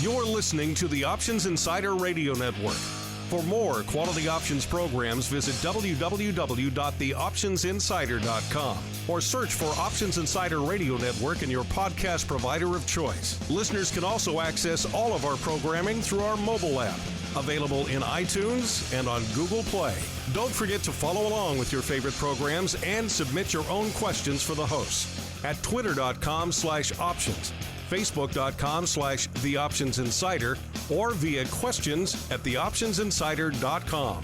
You're listening to the Options Insider Radio Network. For more quality options programs, visit www.theoptionsinsider.com or search for Options Insider Radio Network in your podcast provider of choice. Listeners can also access all of our programming through our mobile app, available in iTunes and on Google Play. Don't forget to follow along with your favorite programs and submit your own questions for the hosts at twitter.com/options, facebook.com/theoptionsinsider, or via questions at theoptionsinsider.com.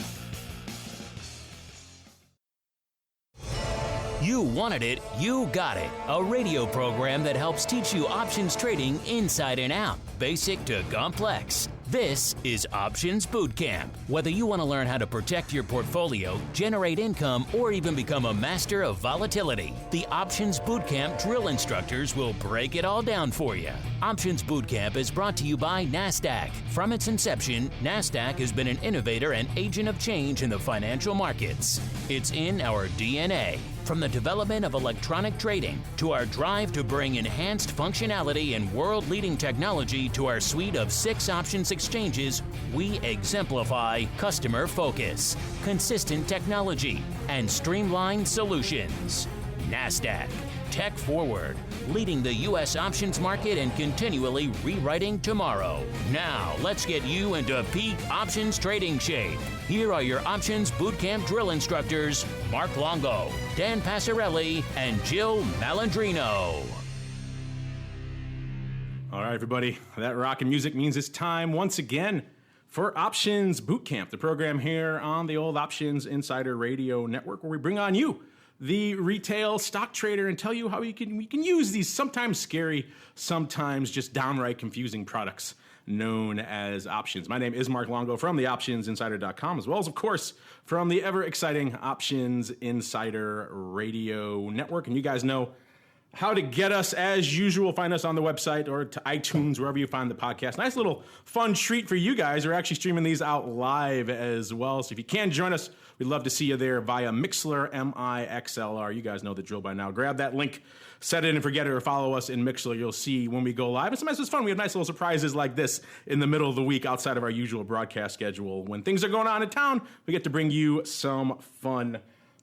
You wanted it, you got it. A radio program that helps teach you options trading inside and out, basic to complex. This is Options Bootcamp. Whether you want to learn how to protect your portfolio, generate income, or even become a master of volatility, the Options Bootcamp drill instructors will break it all down for you. Options Bootcamp is brought to you by NASDAQ. From its inception, NASDAQ has been an innovator and agent of change in the financial markets. It's in our DNA. From the development of electronic trading to our drive to bring enhanced functionality and world-leading technology to our suite of 6 options exchanges, we exemplify customer focus, consistent technology, and streamlined solutions. NASDAQ, tech forward, leading the U.S. options market and continually rewriting tomorrow. Now, let's get you into peak options trading shape. Here are your Options Bootcamp drill instructors, Mark Longo, Dan Passarelli, and Jill Malandrino. All right, everybody, that rockin' music means it's time once again for Options Bootcamp, the program here on the old Options Insider Radio Network, where we bring on you, the retail stock trader, and tell you how we can use these sometimes scary, sometimes just downright confusing products known as options. My name is Mark Longo from the optionsinsider.com, as well as, of course, from the ever-exciting Options Insider Radio Network. And you guys know how to get us as usual. Find us on the website or to iTunes, wherever you find the podcast. Nice little fun treat for you guys. We're actually streaming these out live as well. So if you can join us, we'd love to see you there via Mixlr, MIXLR. You guys know the drill by now. Grab that link, set it and forget it, or follow us in Mixlr. You'll see when we go live. And sometimes it's fun. We have nice little surprises like this in the middle of the week outside of our usual broadcast schedule. When things are going on in town, we get to bring you some fun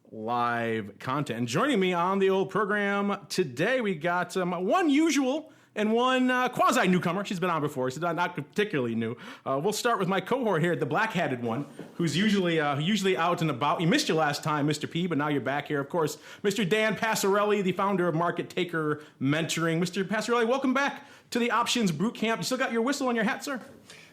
live content. And joining me on the old program today, we got one usual and one quasi-newcomer. She's been on before, so not particularly new. We'll start with my cohort here, the black-hatted one, who's usually out and about. You missed you last time, Mr. P, but now you're back here. Of course, Mr. Dan Passarelli, the founder of Market Taker Mentoring. Mr. Passarelli, welcome back to the Options Bootcamp. You still got your whistle on your hat, sir?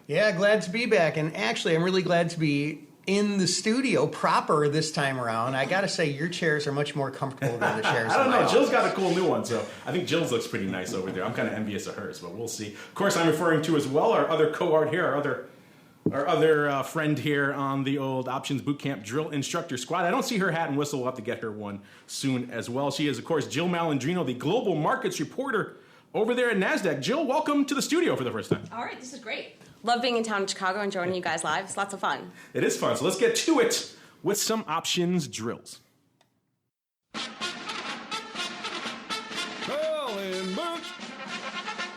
Yeah, glad to be back. And actually, I'm really glad to be in the studio proper this time around. I got to say, your chairs are much more comfortable than the chairs. I don't know. Jill's got a cool new one, so I think Jill's looks pretty nice over there. I'm kind of envious of hers, but we'll see. Of course, I'm referring to as well our other cohort here, our other friend here on the old Options Bootcamp drill instructor squad. I don't see her hat and whistle. We'll have to get her one soon as well. She is, of course, Jill Malandrino, the global markets reporter over there at NASDAQ. Jill, welcome to the studio for the first time. All right, this is great. Love being in town in Chicago and joining you guys live. It's lots of fun. It is fun. So let's get to it with some options drills. Calling boots.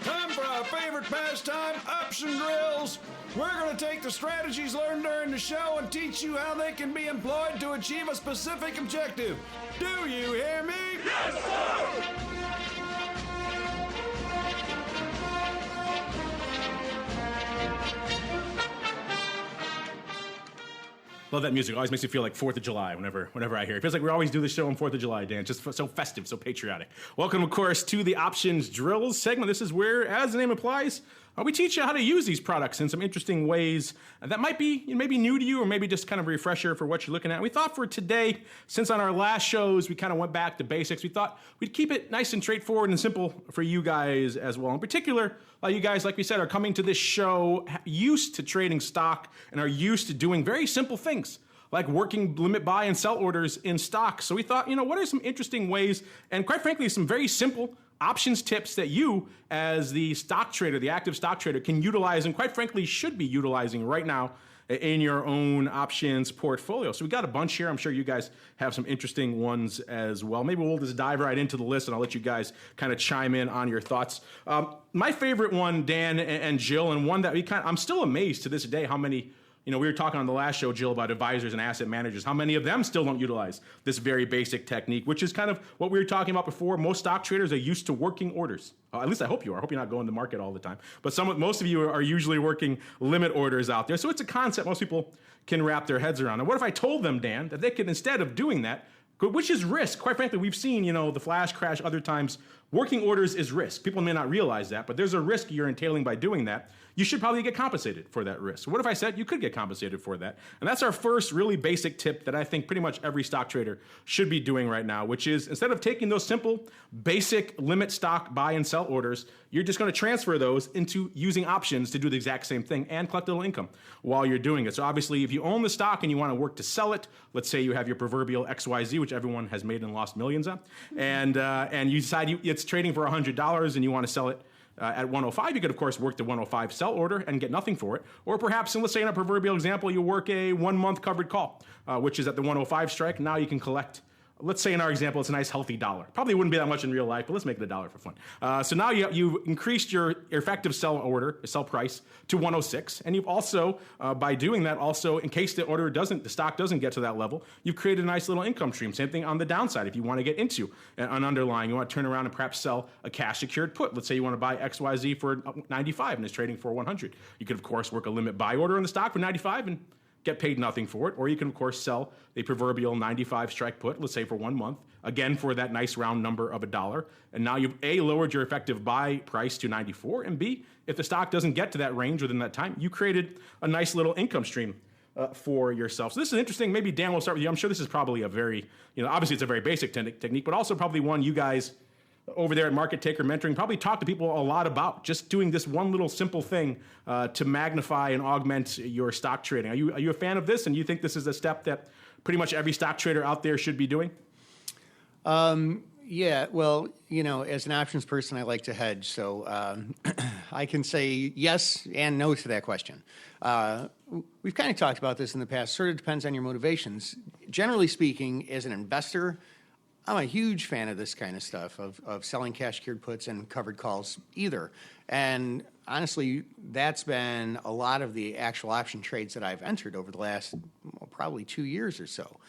Time for our favorite pastime, option drills. We're going to take the strategies learned during the show and teach you how they can be employed to achieve a specific objective. Do you hear me? Yes, sir! Love that music. Always makes me feel like 4th of July whenever I hear it. It feels like we always do the show on 4th of July, Dan. Just so festive, so patriotic. Welcome, of course, to the Options Drills segment. This is where, as the name implies, we teach you how to use these products in some interesting ways that might be maybe new to you, or maybe just kind of a refresher for what you're looking at. We thought for today, since on our last shows we kind of went back to basics, we thought we'd keep it nice and straightforward and simple for you guys as well. In particular, you guys, like we said, are coming to this show used to trading stock and are used to doing very simple things, like working limit buy and sell orders in stock. So we thought, what are some interesting ways, and quite frankly, some very simple options tips that you, as the stock trader, the active stock trader, can utilize and quite frankly should be utilizing right now in your own options portfolio. So we got a bunch here. I'm sure you guys have some interesting ones as well. Maybe we'll just dive right into the list, and I'll let you guys kind of chime in on your thoughts. My favorite one, Dan and Jill, and one that I'm still amazed to this day how many. We were talking on the last show, Jill, about advisors and asset managers, how many of them still don't utilize this very basic technique, which is kind of what we were talking about before. Most stock traders are used to working orders. At least I hope you are. I hope you're not going to market all the time. But most of you are usually working limit orders out there. So it's a concept most people can wrap their heads around. And what if I told them, Dan, that they could, instead of doing that, which is risk. Quite frankly, we've seen, the flash crash other times. Working orders is risk. People may not realize that, but there's a risk you're entailing by doing that. You should probably get compensated for that risk. What if I said you could get compensated for that? And that's our first really basic tip that I think pretty much every stock trader should be doing right now, which is instead of taking those simple, basic limit stock buy and sell orders, you're just going to transfer those into using options to do the exact same thing and collect a little income while you're doing it. So obviously, if you own the stock and you want to work to sell it, let's say you have your proverbial XYZ, which everyone has made and lost millions on, and you decide it's trading for $100 and you want to sell it at 105, you could, of course, work the 105 sell order and get nothing for it. Or perhaps, let's say in a proverbial example, you work a 1 month covered call, which is at the 105 strike. Now you can collect, let's say in our example, it's a nice healthy $1. Probably wouldn't be that much in real life, but let's make it $1 for fun. So now you've increased your effective sell price to 106. And you've also, by doing that, also, in case the stock doesn't get to that level, you've created a nice little income stream. Same thing on the downside. If you want to get into an underlying, you want to turn around and perhaps sell a cash secured put. Let's say you want to buy XYZ for 95 and it's trading for 100. You could, of course, work a limit buy order on the stock for 95 and get paid nothing for it. Or you can, of course, sell the proverbial 95 strike put, let's say for 1 month, again for that nice round number of $1. And now you've A, lowered your effective buy price to 94, and B, if the stock doesn't get to that range within that time, you created a nice little income stream for yourself. So this is interesting. Maybe Dan, we'll start with you. I'm sure this is probably a very, obviously it's a very basic technique, but also probably one you guys over there at Market Taker Mentoring probably talk to people a lot about, just doing this one little simple thing to magnify and augment your stock trading. Are you a fan of this, and you think this is a step that pretty much every stock trader out there should be doing? Yeah, well, as an options person, I like to hedge, so I can say yes and no to that question. We've kind of talked about this in the past. Sort of depends on your motivations. Generally speaking, as an investor, I'm a huge fan of this kind of stuff, of selling cash secured puts and covered calls either. And honestly, that's been a lot of the actual option trades that I've entered over the last probably 2 years or so.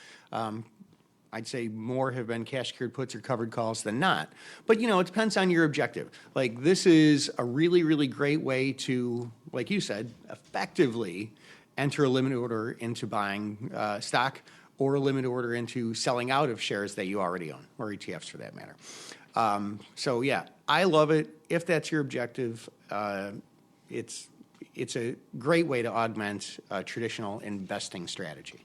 I'd say more have been cash secured puts or covered calls than not. But, it depends on your objective. Like, this is a really, really great way to, like you said, effectively enter a limit order into buying stock, or a limit order into selling out of shares that you already own, or ETFs for that matter. So yeah, I love it. If that's your objective, it's a great way to augment a traditional investing strategy.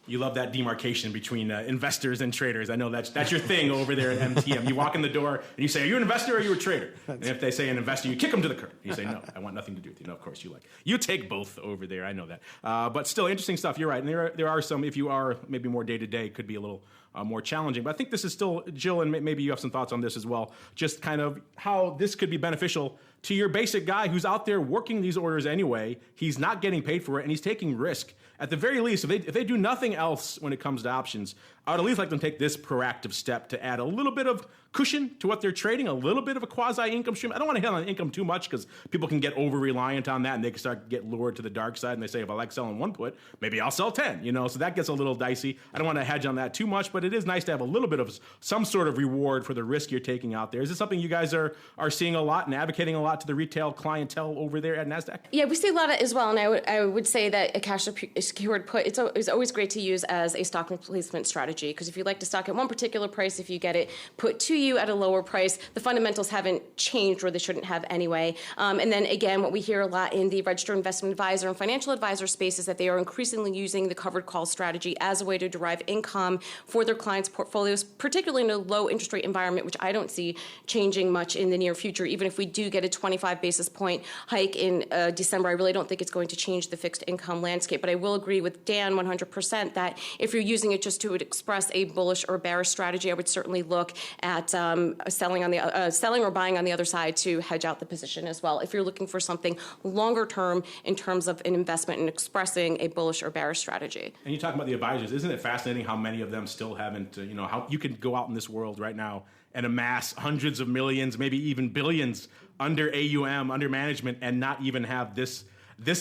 You love that demarcation between investors and traders. I know that's your thing over there at MTM. You walk in the door and you say, "Are you an investor or are you a trader?" And if they say an investor, you kick them to the curb. You say, "No, I want nothing to do with you." No, of course you take both over there. I know that. But still, interesting stuff. You're right. And there are some, if you are maybe more day to day, could be a little more challenging. But I think this is still, Jill, and maybe you have some thoughts on this as well, just kind of how this could be beneficial to your basic guy who's out there working these orders anyway. He's not getting paid for it, and he's taking risk. At the very least, if they do nothing else when it comes to options, I would at least like them to take this proactive step to add a little bit of cushion to what they're trading, a little bit of a quasi-income stream. I don't want to hit on income too much because people can get over-reliant on that and they can start to get lured to the dark side and they say, if I like selling one put, maybe I'll sell 10, so that gets a little dicey. I don't want to hedge on that too much, but it is nice to have a little bit of some sort of reward for the risk you're taking out there. Is this something you guys are seeing a lot and advocating a lot to the retail clientele over there at NASDAQ? Yeah, we see a lot of it as well, and I would say that a cash secured put, it's always great to use as a stock replacement strategy, because if you like to stock at one particular price, if you get it put to you at a lower price, the fundamentals haven't changed, or they shouldn't have anyway. And then again, what we hear a lot in the registered investment advisor and financial advisor space is that they are increasingly using the covered call strategy as a way to derive income for their clients' portfolios, particularly in a low interest rate environment, which I don't see changing much in the near future. Even if we do get a 25 basis point hike in December, I really don't think it's going to change the fixed income landscape. But I will agree with Dan 100% that if you're using it just to express a bullish or bearish strategy, I would certainly look at at selling or buying on the other side to hedge out the position as well. If you're looking for something longer term in terms of an investment and expressing a bullish or bearish strategy. And you talk about the advisors. Isn't it fascinating how many of them still haven't, how you can go out in this world right now and amass hundreds of millions, maybe even billions under AUM, under management, and not even have this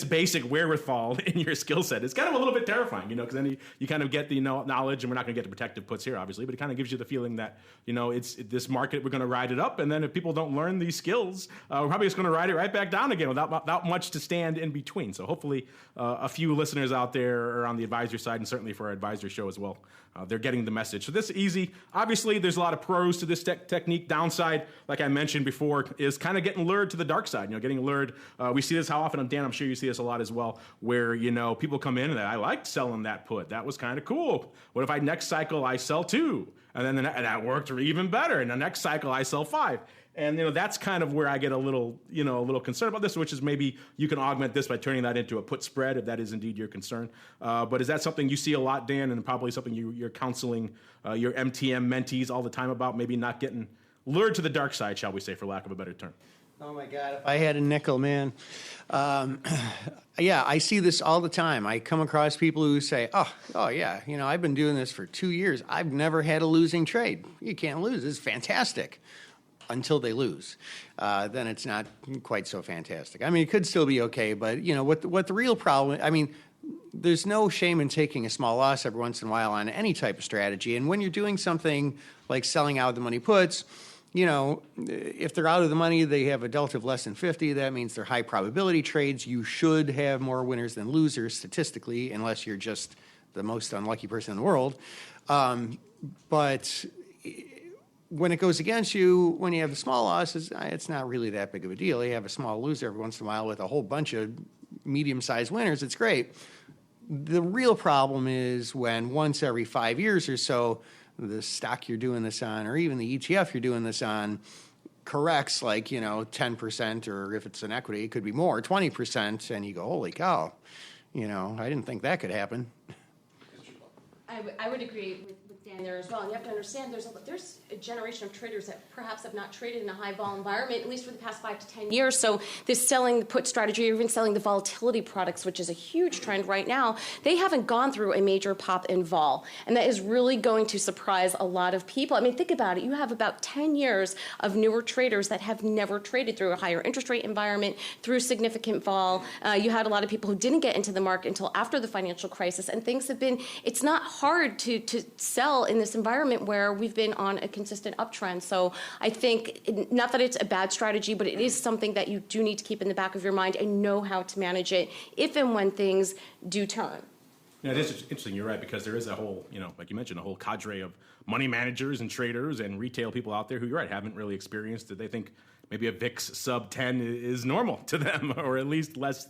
basic wherewithal in your skill set. It's kind of a little bit terrifying, because then you kind of get the knowledge, and we're not going to get to protective puts here, obviously, but it kind of gives you the feeling that, it's this market, we're going to ride it up, and then if people don't learn these skills, we're probably just going to ride it right back down again without much to stand in between. So hopefully a few listeners out there are on the advisor side, and certainly for our advisor show as well, they're getting the message. So this is easy. Obviously, there's a lot of pros to this technique. Downside, like I mentioned before, is kind of getting lured to the dark side, getting lured. We see this how often, Dan, I'm sure you see this a lot as well, where, people come in and I liked selling that put. That was kind of cool. What if next cycle I sell 2? And then that worked even better. And the next cycle I sell 5. And, that's kind of where I get a little concerned about this, which is maybe you can augment this by turning that into a put spread if that is indeed your concern. But is that something you see a lot, Dan, and probably something you're counseling your MTM mentees all the time about, maybe not getting lured to the dark side, shall we say, for lack of a better term? Oh, my God, if I had a nickel, man. Yeah, I see this all the time. I come across people who say, oh yeah, I've been doing this for 2 years. I've never had a losing trade. You can't lose. It's fantastic. Until they lose. Then it's not quite so fantastic. I mean, it could still be okay, but, what the real problem, there's no shame in taking a small loss every once in a while on any type of strategy. And when you're doing something like selling out the money puts, if they're out of the money, they have a delta of less than 50. That means they're high probability trades. You should have more winners than losers statistically, unless you're just the most unlucky person in the world. But when it goes against you, when you have the small losses, it's not really that big of a deal. You have a small loser every once in a while with a whole bunch of medium-sized winners. It's great. The real problem is when once every 5 years or so, the stock you're doing this on, or even the ETF you're doing this on, corrects 10%, or if it's an equity, it could be more, 20%, and you go, holy cow, I didn't think that could happen. I would agree with Dan there as well. And you have to understand there's a generation of traders that perhaps have not traded in a high vol environment, at least for the past 5 to 10 years. So this selling the put strategy, or even selling the volatility products, which is a huge trend right now, they haven't gone through a major pop in vol. And that is really going to surprise a lot of people. Think about it. You have about 10 years of newer traders that have never traded through a higher interest rate environment, through significant vol. You had a lot of people who didn't get into the market until after the financial crisis. And things have been, it's not hard to sell in this environment where we've been on a consistent uptrend. So I think, not that it's a bad strategy, but it is something that you do need to keep in the back of your mind and know how to manage it if and when things do turn. Yeah, it is interesting. You're right, because there is a whole, like you mentioned, a whole cadre of money managers and traders and retail people out there who, you're right, haven't really experienced it. They think maybe a VIX sub 10 is normal to them, or at least less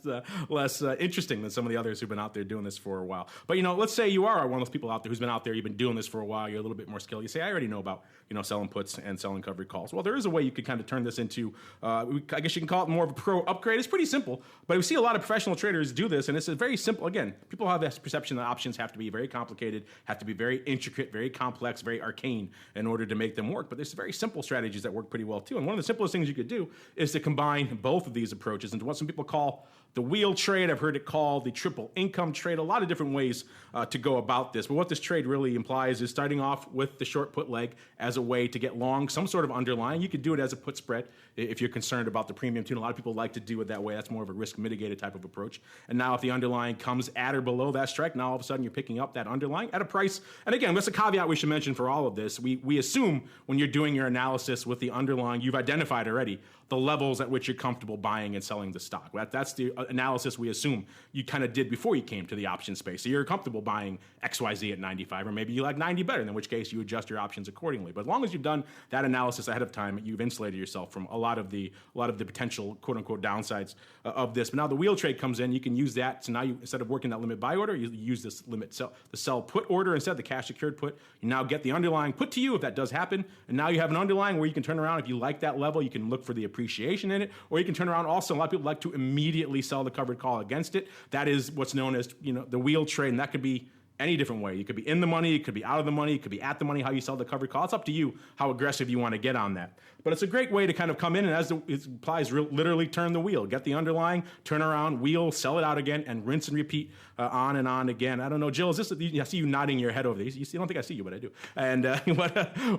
interesting than some of the others who've been out there doing this for a while. But, let's say you are one of those people out there who's been out there, you've been doing this for a while, you're a little bit more skilled. You say, I already know about, selling puts and selling covered calls. Well, there is a way you could kind of turn this into, I guess you can call it more of a pro upgrade. It's pretty simple, but we see a lot of professional traders do this, and it's a very simple, again, people have this perception that options have to be very complicated, have to be very intricate, very complex, very arcane in order to make them work. But there's very simple strategies that work pretty well too. And one of the simplest things you could do is to combine both of these approaches into what some people call the wheel trade. I've heard it called the triple income trade. A lot of different ways to go about this. But what this trade really implies is starting off with the short put leg as a way to get long some sort of underlying. You could do it as a put spread if you're concerned about the premium too. And a lot of people like to do it that way. That's more of a risk mitigated type of approach. And now if the underlying comes at or below that strike, now all of a sudden you're picking up that underlying at a price. And again, that's a caveat we should mention for all of this. We assume when you're doing your analysis with the underlying, you've identified already the levels at which you're comfortable buying and selling the stock. That's the analysis we assume you kind of did before you came to the option space. So you're comfortable buying XYZ at 95, or maybe you like 90 better, in which case you adjust your options accordingly. But as long as you've done that analysis ahead of time, you've insulated yourself from a lot of the potential quote unquote downsides of this. But now the wheel trade comes in, you can use that. So now you, instead of working that limit buy order, you use this the sell put order instead, the cash secured put. You now get the underlying put to you if that does happen. And now you have an underlying where you can turn around. If you like that level, you can look for the appreciation in it, or you can turn around also. A lot of people like to immediately sell the covered call against it. That is what's known as, the wheel trade, and that could be any different way. You could be in the money, it could be out of the money, it could be at the money, how you sell the covered call. It's up to you how aggressive you want to get on that. But it's a great way to kind of come in and, as it implies, literally turn the wheel. Get the underlying, turn around, wheel, sell it out again, and rinse and repeat on and on again. I don't know, Jill, is this? I see you nodding your head over these. I don't think I see you, but I do. And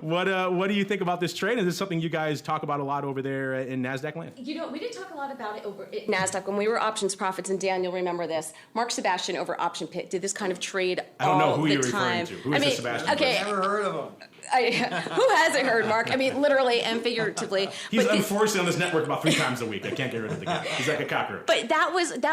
what do you think about this trade? Is this something you guys talk about a lot over there in NASDAQ land? We did talk a lot about it over at NASDAQ when we were Options Profits, and Dan, you'll remember this. Mark Sebastian over Option Pit did this kind of trade I don't know all who the you're time. referring to. Who is this Sebastian? Okay. Never heard of him. Who hasn't heard, Mark? I mean, literally and figuratively. He's unfortunately on this network about 3 times a week. I can't get rid of the guy. He's like a cockroach. But that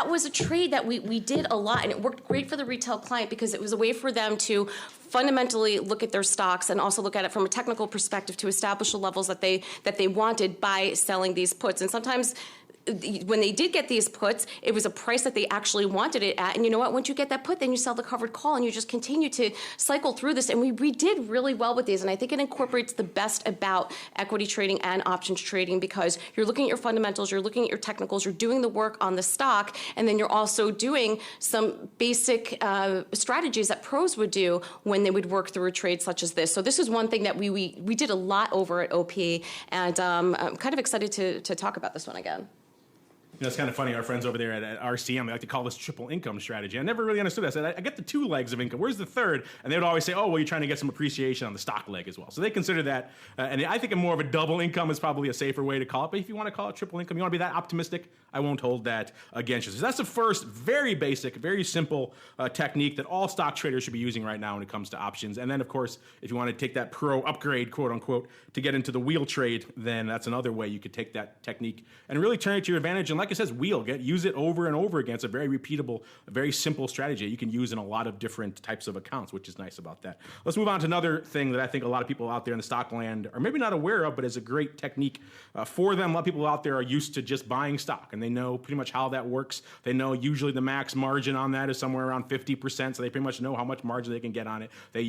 was a trade that we did a lot, and it worked great for the retail client because it was a way for them to fundamentally look at their stocks and also look at it from a technical perspective to establish the levels that they wanted by selling these puts. And sometimes when they did get these puts, it was a price that they actually wanted it at. And you know what? Once you get that put, then you sell the covered call, and you just continue to cycle through this. And we did really well with these. And I think it incorporates the best about equity trading and options trading because you're looking at your fundamentals, you're looking at your technicals, you're doing the work on the stock, and then you're also doing some basic strategies that pros would do when they would work through a trade such as this. So this is one thing that we did a lot over at OP, and I'm kind of excited to talk about this one again. It's kind of funny. Our friends over there at RCM, they like to call this triple income strategy. I never really understood that. I said, I get the 2 legs of income. Where's the third? And they would always say, oh, well, you're trying to get some appreciation on the stock leg as well. So they consider that. And I think more of a double income is probably a safer way to call it. But if you want to call it triple income, you want to be that optimistic, I won't hold that against you. So that's the first very basic, very simple technique that all stock traders should be using right now when it comes to options. And then, of course, if you want to take that pro upgrade, quote unquote, to get into the wheel trade, then that's another way you could take that technique and really turn it to your advantage. And like it says, use it over and over again. It's a very repeatable, a very simple strategy you can use in a lot of different types of accounts, which is nice about that. Let's move on to another thing that I think a lot of people out there in the stock land are maybe not aware of, but is a great technique for them. A lot of people out there are used to just buying stock, and they know pretty much how that works. They know usually the max margin on that is somewhere around 50%, so they pretty much know how much margin they can get on it. They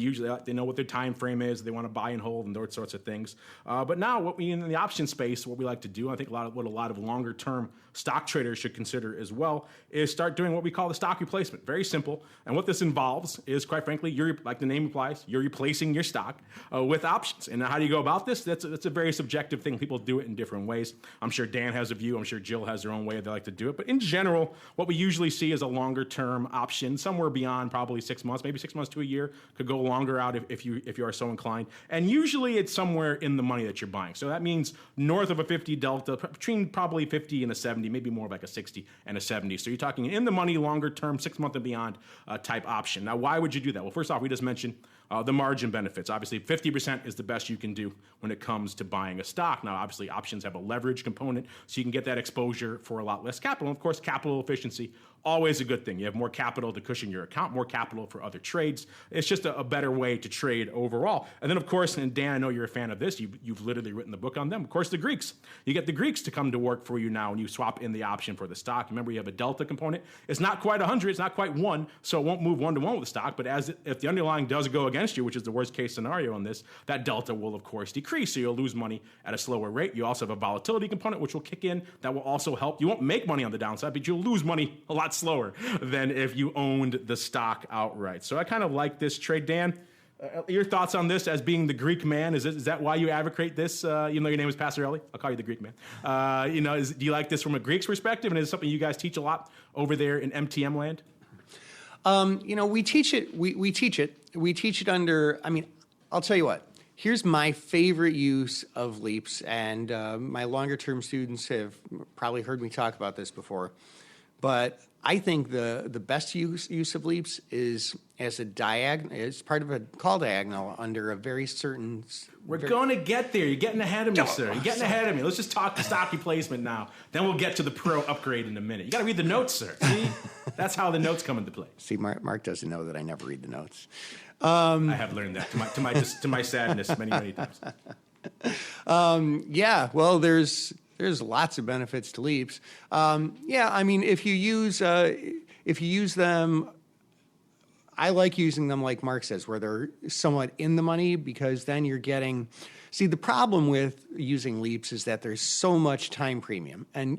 know what their time frame is. They want to buy and hold and those sorts of things. But now, what we in the option space, what we like to do, I think what a lot of longer term stock traders should consider as well, is start doing what we call the stock replacement. Very simple. And what this involves is, quite frankly, like the name implies, you're replacing your stock with options. And how do you go about this? That's a very subjective thing. People do it in different ways. I'm sure Dan has a view. I'm sure Jill has their own way they like to do it. But in general, what we usually see is a longer term option, somewhere beyond probably 6 months, maybe 6 months to a year, could go longer out if you are so inclined. And usually it's somewhere in the money that you're buying. So that means north of a 50 delta, between probably 50 and a 70, maybe more like a 60 and a 70. So you're talking in the money, longer term, 6 month and beyond type option. Now, why would you do that? Well, first off, we just mentioned the margin benefits. Obviously, 50% is the best you can do when it comes to buying a stock. Now, obviously, options have a leverage component, so you can get that exposure for a lot less capital. And of course, capital efficiency, always a good thing. You have more capital to cushion your account, more capital for other trades. It's just a better way to trade overall. And then, of course, and Dan, I know you're a fan of this. You've literally written the book on them. Of course, the Greeks. You get the Greeks to come to work for you now when you swap in the option for the stock. Remember, you have a delta component. It's not quite 100. It's not quite 1, so it won't move 1-to-1 with the stock. But if the underlying does go against you, which is the worst case scenario on this, that delta will, of course, decrease. So you'll lose money at a slower rate. You also have a volatility component, which will kick in. That will also help. You won't make money on the downside, but you'll lose money a lot slower than if you owned the stock outright. So I kind of like this trade. Dan, your thoughts on this as being the Greek man? Is that why you advocate this? Even though your name is Pastorelli, I'll call you the Greek man. Do you like this from a Greek's perspective? And is it something you guys teach a lot over there in MTM land? We teach it. We teach it. We teach it under, I'll tell you what. Here's my favorite use of leaps, and my longer-term students have probably heard me talk about this before. But I think the best use of leaps is as as part of a call diagonal under a very certain. We're going to get there. You're getting ahead of me, sir. You're getting ahead of me. Let's just talk the stock replacement now. Then we'll get to the pro upgrade in a minute. You got to read the notes, sir. See, that's how the notes come into play. See, Mark doesn't know that I never read the notes. I have learned that to my sadness many times. Well, there's lots of benefits to leaps. If you use them, I like using them like Mark says, where they're somewhat in the money, because then you're getting. See, the problem with using leaps is that there's so much time premium, and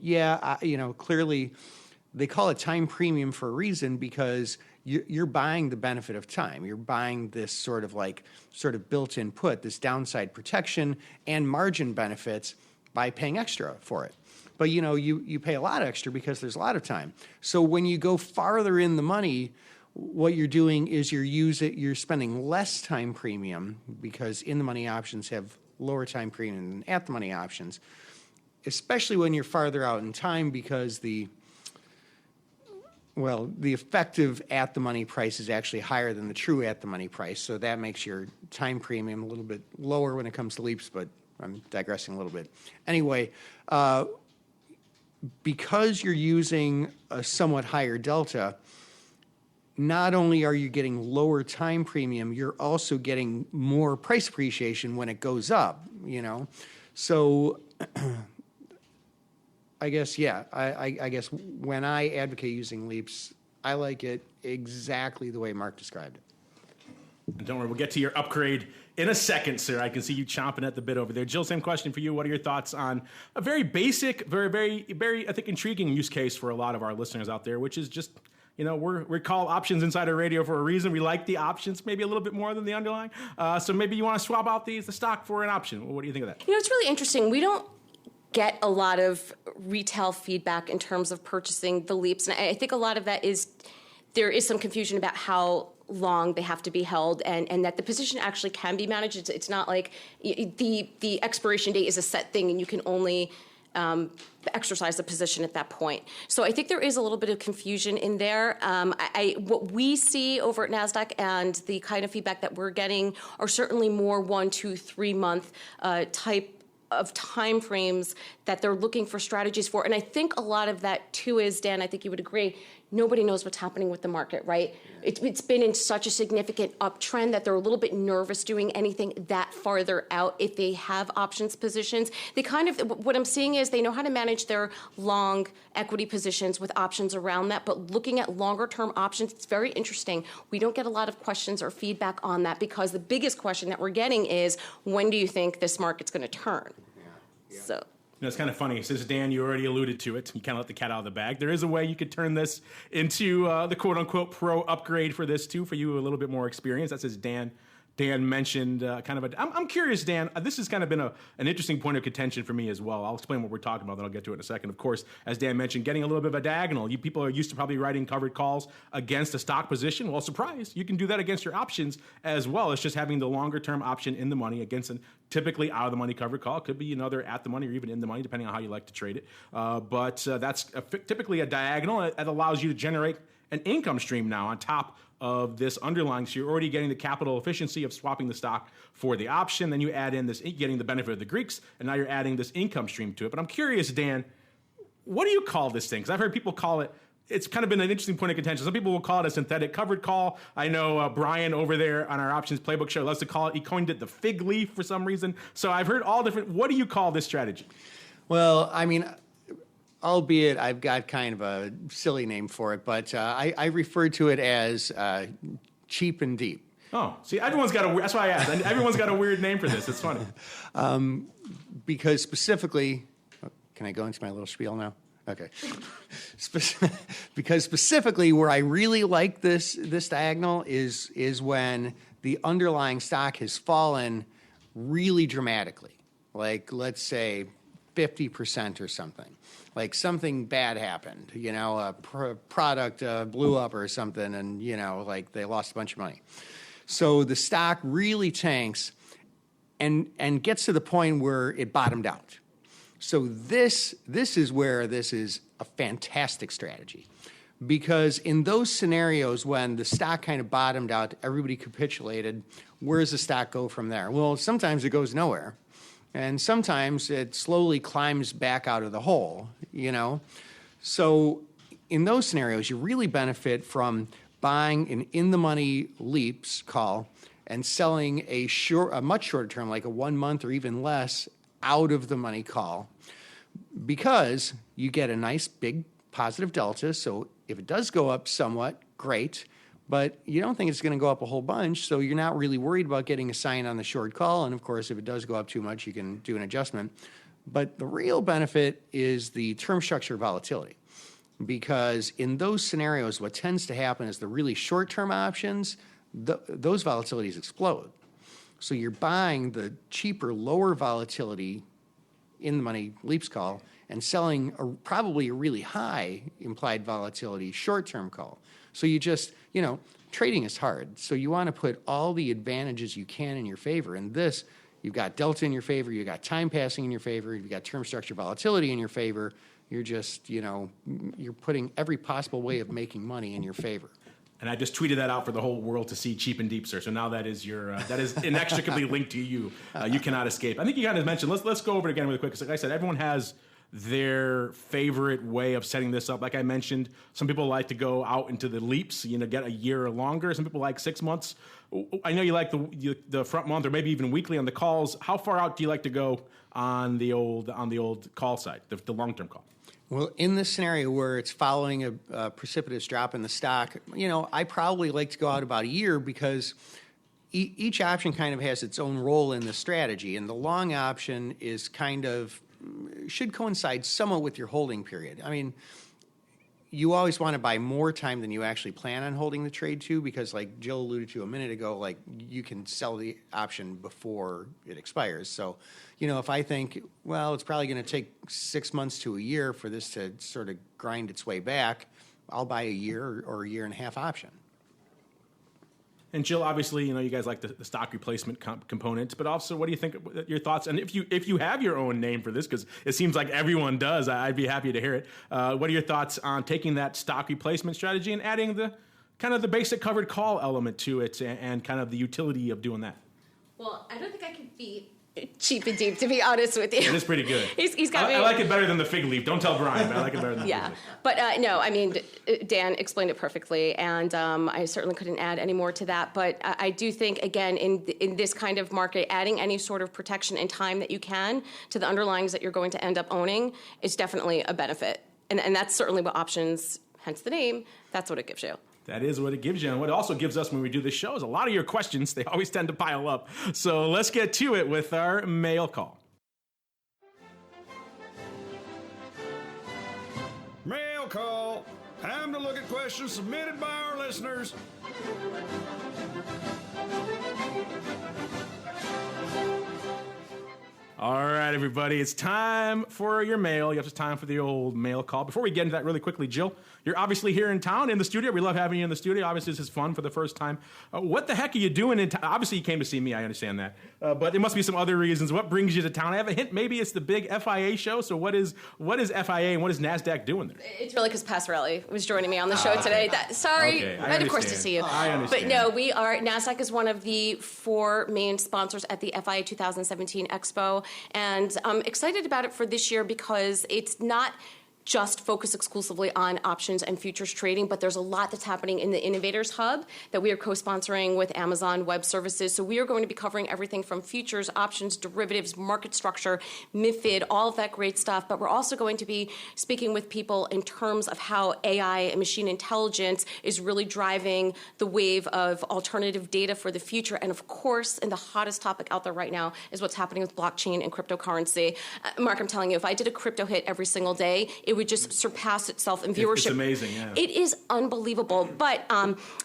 clearly they call it time premium for a reason, because you're buying the benefit of time. You're buying this sort of built-in put, this downside protection and margin benefits by paying extra for it. But you pay a lot extra because there's a lot of time. So when you go farther in the money, what you're doing is you're spending less time premium, because in the money options have lower time premium than at the money options, especially when you're farther out in time, because the effective at the money price is actually higher than the true at the money price. So that makes your time premium a little bit lower when it comes to leaps, but I'm digressing a little bit. Anyway, because you're using a somewhat higher delta, not only are you getting lower time premium, you're also getting more price appreciation when it goes up, So I guess, I guess when I advocate using leaps, I like it exactly the way Mark described it. Don't worry, we'll get to your upgrade in a second, sir. I can see you chomping at the bit over there. Jill, same question for you. What are your thoughts on a very basic, very, very, very, I think, intriguing use case for a lot of our listeners out there, which is just, we call Options Insider Radio for a reason. We like the options maybe a little bit more than the underlying. So maybe you want to swap out the stock for an option. What do you think of that? It's really interesting. We don't get a lot of retail feedback in terms of purchasing the leaps. And I think a lot of that is there is some confusion about how long they have to be held, and that the position actually can be managed. It's not like the expiration date is a set thing and you can only exercise the position at that point. So I think there is a little bit of confusion in there. What we see over at NASDAQ and the kind of feedback that we're getting are certainly more 1, 2, 3 month type of time frames that they're looking for strategies for. And I think a lot of that too is, Dan, I think you would agree, nobody knows what's happening with the market, right? It's been in such a significant uptrend that they're a little bit nervous doing anything that farther out if they have options positions. They what I'm seeing is they know how to manage their long equity positions with options around that, but looking at longer term options, it's very interesting. We don't get a lot of questions or feedback on that, because the biggest question that we're getting is, when do you think this market's going to turn? Yeah. So. It's kind of funny. Since Dan, you already alluded to it, you kind of let the cat out of the bag. There is a way you could turn this into the quote-unquote pro upgrade for this, too, for you a little bit more experience. That says Dan. Dan mentioned I'm curious, Dan, this has kind of been an interesting point of contention for me as well. I'll explain what we're talking about, then I'll get to it in a second. Of course, as Dan mentioned, getting a little bit of a diagonal. You people are used to probably writing covered calls against a stock position. Well, surprise, you can do that against your options as well. It's just having the longer term option in the money against a typically out of the money covered call. It could be another at the money or even in the money, depending on how you like to trade it. But that's typically a diagonal. It allows you to generate an income stream now on top of this underlying. So you're already getting the capital efficiency of swapping the stock for the option. Then you add in this, getting the benefit of the Greeks, and now you're adding this income stream to it. But I'm curious, Dan, what do you call this thing? Because I've heard people call it, it's kind of been an interesting point of contention. Some people will call it a synthetic covered call. I know Brian over there on our Options Playbook show loves to call it, he coined it the fig leaf for some reason. So I've heard all different, what do you call this strategy? Well, I mean, albeit I've got kind of a silly name for it, but I refer to it as cheap and deep. Oh, see, everyone's got that's why I asked. Everyone's got a weird name for this. It's funny. Because specifically, can I go into my little spiel now? Okay. Because specifically where I really like this diagonal is when the underlying stock has fallen really dramatically. Like, let's say 50% or something. Like something bad happened, a product blew up or something, and, like they lost a bunch of money. So the stock really tanks and gets to the point where it bottomed out. So this is where this is a fantastic strategy, because in those scenarios when the stock kind of bottomed out, everybody capitulated, where does the stock go from there? Well, sometimes it goes nowhere. And sometimes it slowly climbs back out of the hole, So in those scenarios, you really benefit from buying an in-the-money leaps call and selling a much shorter term, like a 1 month or even less, out of the money call, because you get a nice big positive delta. So if it does go up somewhat, great. But you don't think it's going to go up a whole bunch, so you're not really worried about getting a sign on the short call. And, of course, if it does go up too much, you can do an adjustment. But the real benefit is the term structure volatility. because in those scenarios, what tends to happen is the really short-term options, those volatilities explode. So you're buying the cheaper, lower volatility in the money leaps call and selling probably a really high implied volatility short-term call. So you just, trading is hard. So you want to put all the advantages you can in your favor. And this, you've got delta in your favor, you've got time passing in your favor, you've got term structure volatility in your favor. You're just, you're putting every possible way of making money in your favor. And I just tweeted that out for the whole world to see, cheap and deep, sir. So now that is that is inextricably linked to you. You cannot escape. I think you kind of mentioned. Let's go over it again really quick. Because like I said, everyone has their favorite way of setting this up. Like I mentioned, some people like to go out into the leaps, get a year or longer. Some people like 6 months. I know you like the front month or maybe even weekly on the calls. How far out do you like to go on the old call side, the long-term call? Well, in this scenario where it's following a precipitous drop in the stock, I probably like to go out about a year because each option kind of has its own role in the strategy. And the long option is should coincide somewhat with your holding period. I mean, you always want to buy more time than you actually plan on holding the trade to because, like Jill alluded to a minute ago, like you can sell the option before it expires. So, if I think, well, it's probably going to take 6 months to a year for this to sort of grind its way back, I'll buy a year or a year and a half option. And Jill, obviously, you guys like the stock replacement component, but also, what do you think? Your thoughts? And if you have your own name for this, because it seems like everyone does, I'd be happy to hear it. What are your thoughts on taking that stock replacement strategy and adding the kind of the basic covered call element to it, and kind of the utility of doing that? Well, I don't think I can beat cheap and deep, to be honest with you. It is pretty good. He's got I like it better than the fig leaf. Don't tell Brian, but I like it better than the fig leaf. But no, I mean, Dan explained it perfectly, and I certainly couldn't add any more to that. But I do think, again, in this kind of market, adding any sort of protection and time that you can to the underlyings that you're going to end up owning is definitely a benefit. And that's certainly what options, hence the name, that's what it gives you. That is what it gives you. And what it also gives us when we do this show is a lot of your questions. They always tend to pile up. So let's get to it with our mail call. Mail call. Time to look at questions submitted by our listeners. All right, everybody, it's time for your mail. It's time for the old mail call. Before we get into that really quickly, Jill, you're obviously here in town, in the studio. We love having you in the studio. Obviously, this is fun for the first time. What the heck are you doing in town? Obviously, you came to see me. I understand that. But there must be some other reasons. What brings you to town? I have a hint. Maybe it's the big FIA show. So what is FIA and what is NASDAQ doing there? It's really because Passerelli was joining me on the show today. Sorry, Okay, and of course to see you. I understand. But no, NASDAQ is one of the 4 main sponsors at the FIA 2017 Expo. And I'm excited about it for this year because it's not just focus exclusively on options and futures trading, but there's a lot that's happening in the Innovators Hub that we are co-sponsoring with Amazon Web Services. So we are going to be covering everything from futures, options, derivatives, market structure, MiFID, all of that great stuff. But we're also going to be speaking with people in terms of how AI and machine intelligence is really driving the wave of alternative data for the future. And of course, and the hottest topic out there right now is what's happening with blockchain and cryptocurrency. Mark, I'm telling you, if I did a crypto hit every single day, it would just surpass itself in viewership. It's amazing, yeah. It is unbelievable. But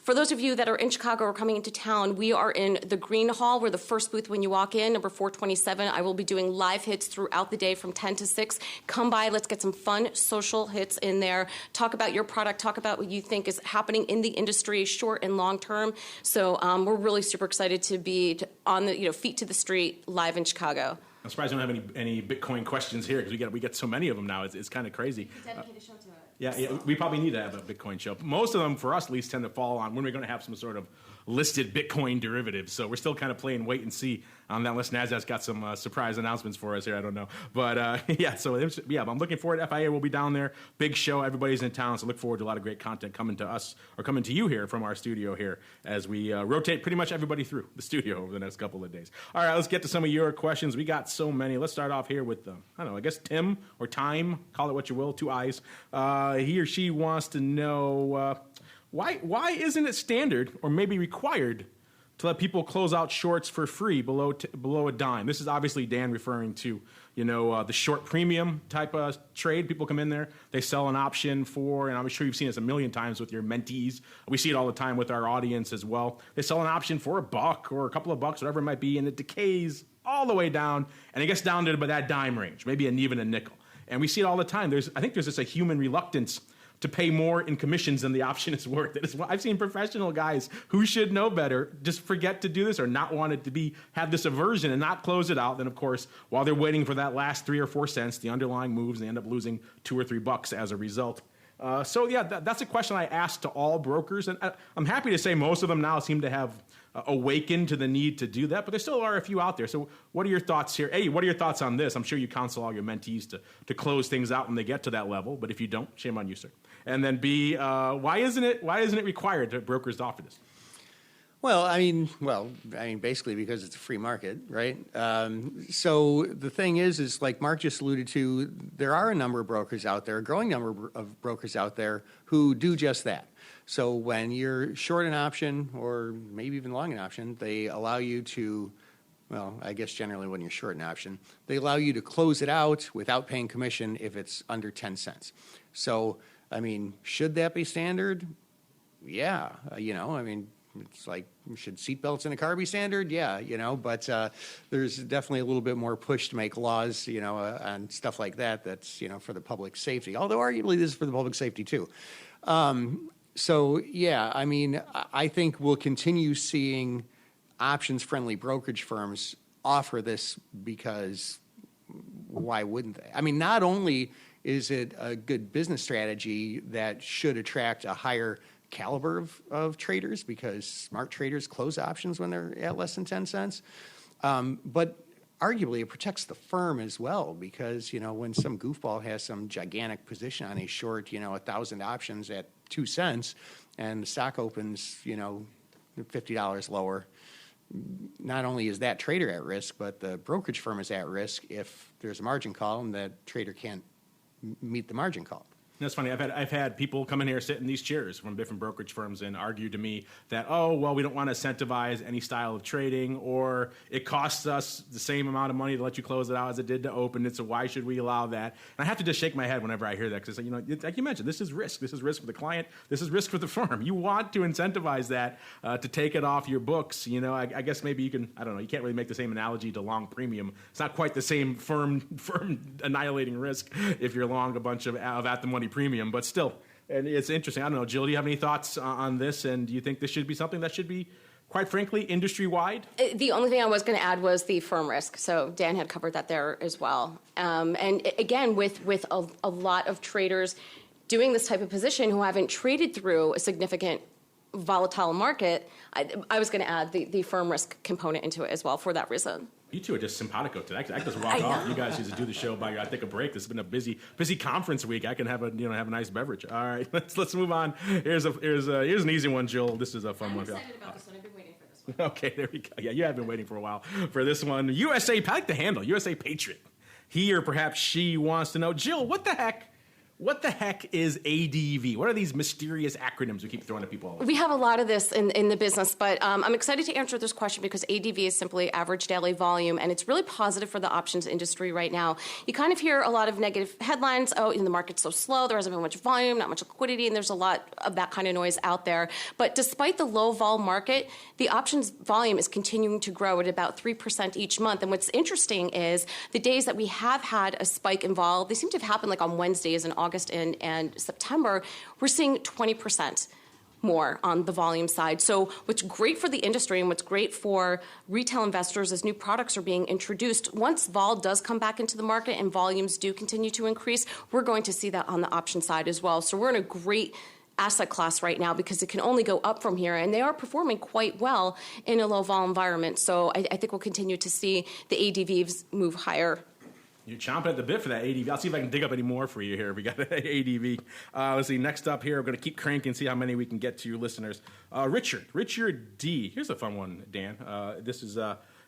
for those of you that are in Chicago or coming into town, we are in the Green Hall. We're the first booth when you walk in, number 427. I will be doing live hits throughout the day from 10 to 6. Come by. Let's get some fun social hits in there. Talk about your product. Talk about what you think is happening in the industry, short and long term. So we're really super excited to be on the feet to the street live in Chicago. I'm surprised we don't have any Bitcoin questions here because we get so many of them now. It's kind of crazy. Dedicate a show to it. Yeah, we probably need to have a Bitcoin show. Most of them, for us at least, tend to fall on when we're going to have some sort of listed Bitcoin derivatives. So we're still kind of playing wait and see on that, unless NASDAQ's got some surprise announcements for us here. I don't know. But I'm looking forward. FIA will be down there. Big show. Everybody's in town. So look forward to a lot of great content coming to us or coming to you here from our studio here as we rotate pretty much everybody through the studio over the next couple of days. All right, let's get to some of your questions. We got so many. Let's start off here with, I guess Tiim or Tiim, call it what you will, 2 I's. He or she wants to know why isn't it standard or maybe required to let people close out shorts for free below a dime? This is obviously Dan referring to the short premium type of trade. People come in there, they sell an option for, and I'm sure you've seen this a million times with your mentees. We see it all the time with our audience as well. They sell an option for $1 or a couple of bucks, whatever it might be, and it decays all the way down, and it gets down to about that dime range, maybe even a nickel. And we see it all the time. I think there's just a human reluctance to pay more in commissions than the option is worth. I've seen professional guys who should know better just forget to do this or not want it to have this aversion and not close it out. Then, of course, while they're waiting for that last 3 or 4 cents, the underlying moves, and they end up losing $2 or $3 as a result. That's a question I ask to all brokers, and I'm happy to say most of them now seem to have awakened to the need to do that, but there still are a few out there. So what are your thoughts here? A, what are your thoughts on this? I'm sure you counsel all your mentees to close things out when they get to that level, but if you don't, shame on you, sir. And then B, why isn't it required that brokers to offer this? Well, basically because it's a free market, right? So the thing is like Mark just alluded to, there are a number of brokers out there, a growing number of brokers out there who do just that. So when you're short an option or maybe even long an option, they allow you to, well, I guess generally when you're short an option, they allow you to close it out without paying commission if it's under 10 cents. So, should that be standard? Yeah, it's like, should seatbelts in a car be standard? Yeah, but there's definitely a little bit more push to make laws, on stuff like that that's, for the public safety, although arguably this is for the public safety too. I think we'll continue seeing options-friendly brokerage firms offer this because why wouldn't they? Not only is it a good business strategy that should attract a higher caliber of traders because smart traders close options when they're at less than 10 cents. But arguably it protects the firm as well because, when some goofball has some gigantic position on a short, 1,000 options at 2 cents and the stock opens, $50 lower, not only is that trader at risk, but the brokerage firm is at risk if there's a margin call and that trader can't meet the margin call. That's funny. I've had people come in here, sit in these chairs from different brokerage firms and argue to me that, we don't want to incentivize any style of trading, or it costs us the same amount of money to let you close it out as it did to open it, so why should we allow that? And I have to just shake my head whenever I hear that because, like you mentioned, this is risk. This is risk for the client. This is risk for the firm. You want to incentivize that to take it off your books. I guess maybe you can, I don't know, you can't really make the same analogy to long premium. It's not quite the same firm annihilating risk if you're long a bunch of at-the-money premium, but still, and it's interesting. I don't know, Jill, do you have any thoughts on this, and do you think this should be something that should be, quite frankly, industry-wide? The only thing I was going to add was the firm risk, so Dan had covered that there as well. And again, with a lot of traders doing this type of position who haven't traded through a significant volatile market, I was going to add the firm risk component into it as well for that reason. You two are just simpatico today. I just walk off. You guys used to do the show by. I take a break. This has been a busy conference week. I can have a nice beverage. All right, let's move on. Here's an easy one, Jill. This is a fun one. I'm excited about this one. I've been waiting for this one. Okay, there we go. Yeah, you have been waiting for a while for this one. I like the handle. USA Patriot. He or perhaps she wants to know, Jill, what the heck is ADV? What are these mysterious acronyms we keep throwing at people all the time? We have a lot of this in the business, but I'm excited to answer this question because ADV is simply average daily volume, and it's really positive for the options industry right now. You kind of hear a lot of negative headlines. The market's so slow, there hasn't been much volume, not much liquidity, and there's a lot of that kind of noise out there. But despite the low vol market, the options volume is continuing to grow at about 3% each month. And what's interesting is the days that we have had a spike in vol, they seem to have happened like on Wednesdays in August and September, we're seeing 20% more on the volume side. So what's great for the industry and what's great for retail investors as new products are being introduced, once vol does come back into the market and volumes do continue to increase, we're going to see that on the option side as well. So we're in a great asset class right now because it can only go up from here, and they are performing quite well in a low vol environment. So I think we'll continue to see the ADVs move higher. You're chomping at the bit for that ADV. I'll see if I can dig up any more for you here. We got ADV. Let's see. Next up here, we're going to keep cranking, see how many we can get to, listeners. Richard D. Here's a fun one, Dan. This is.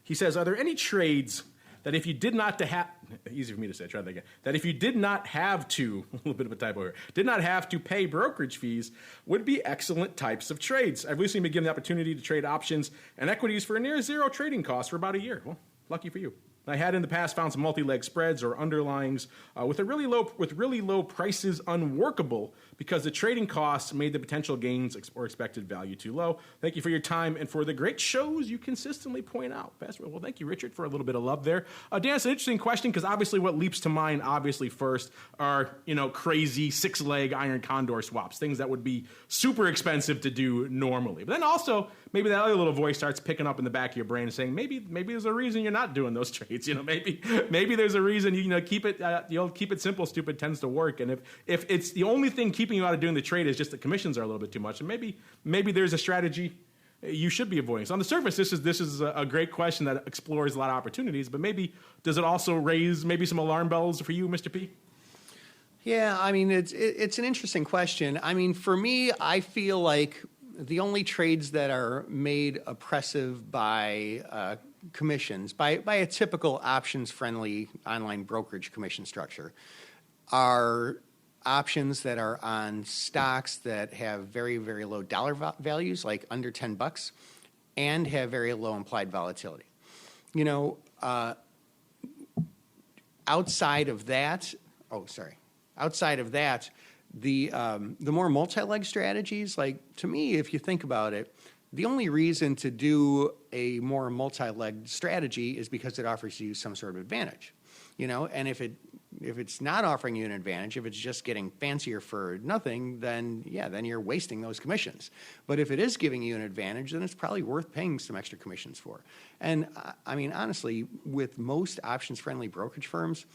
He says, "Are there any trades that if you did not have, easy for me to say, try that again, that if you did not have to, a little bit of a typo here, did not have to pay brokerage fees, would be excellent types of trades? I've recently been given the opportunity to trade options and equities for near zero trading costs for about a year." Well, lucky for you. I had in the past found some multi-leg spreads or underlyings with really low prices unworkable because the trading costs made the potential gains or expected value too low. Thank you for your time and for the great shows you consistently point out. Well, thank you, Richard, for a little bit of love there. Dan, it's an interesting question because obviously what leaps to mind first are crazy 6-leg iron condor swaps, things that would be super expensive to do normally. But then also maybe that other little voice starts picking up in the back of your brain and saying maybe there's a reason you're not doing those trades. Maybe there's a reason keep it simple. Stupid tends to work. And if it's the only thing keeping you out of doing the trade is just the commissions are a little bit too much, and maybe there's a strategy you should be avoiding. So on the surface, this is a great question that explores a lot of opportunities. But maybe does it also raise maybe some alarm bells for you, Mr. P? Yeah, I mean it's an interesting question. I mean, for me, I feel like the only trades that are made oppressive by commissions, by a typical options-friendly online brokerage commission structure, are options that are on stocks that have very, very low dollar values, like under $10, and have very low implied volatility. Outside of that, the more multi-leg strategies, like, to me, if you think about it, the only reason to do a more multi-leg strategy is because it offers you some sort of advantage, and if it's not offering you an advantage, if it's just getting fancier for nothing, then you're wasting those commissions. But if it is giving you an advantage, then it's probably worth paying some extra commissions for. And I mean, honestly, with most options-friendly brokerage firms,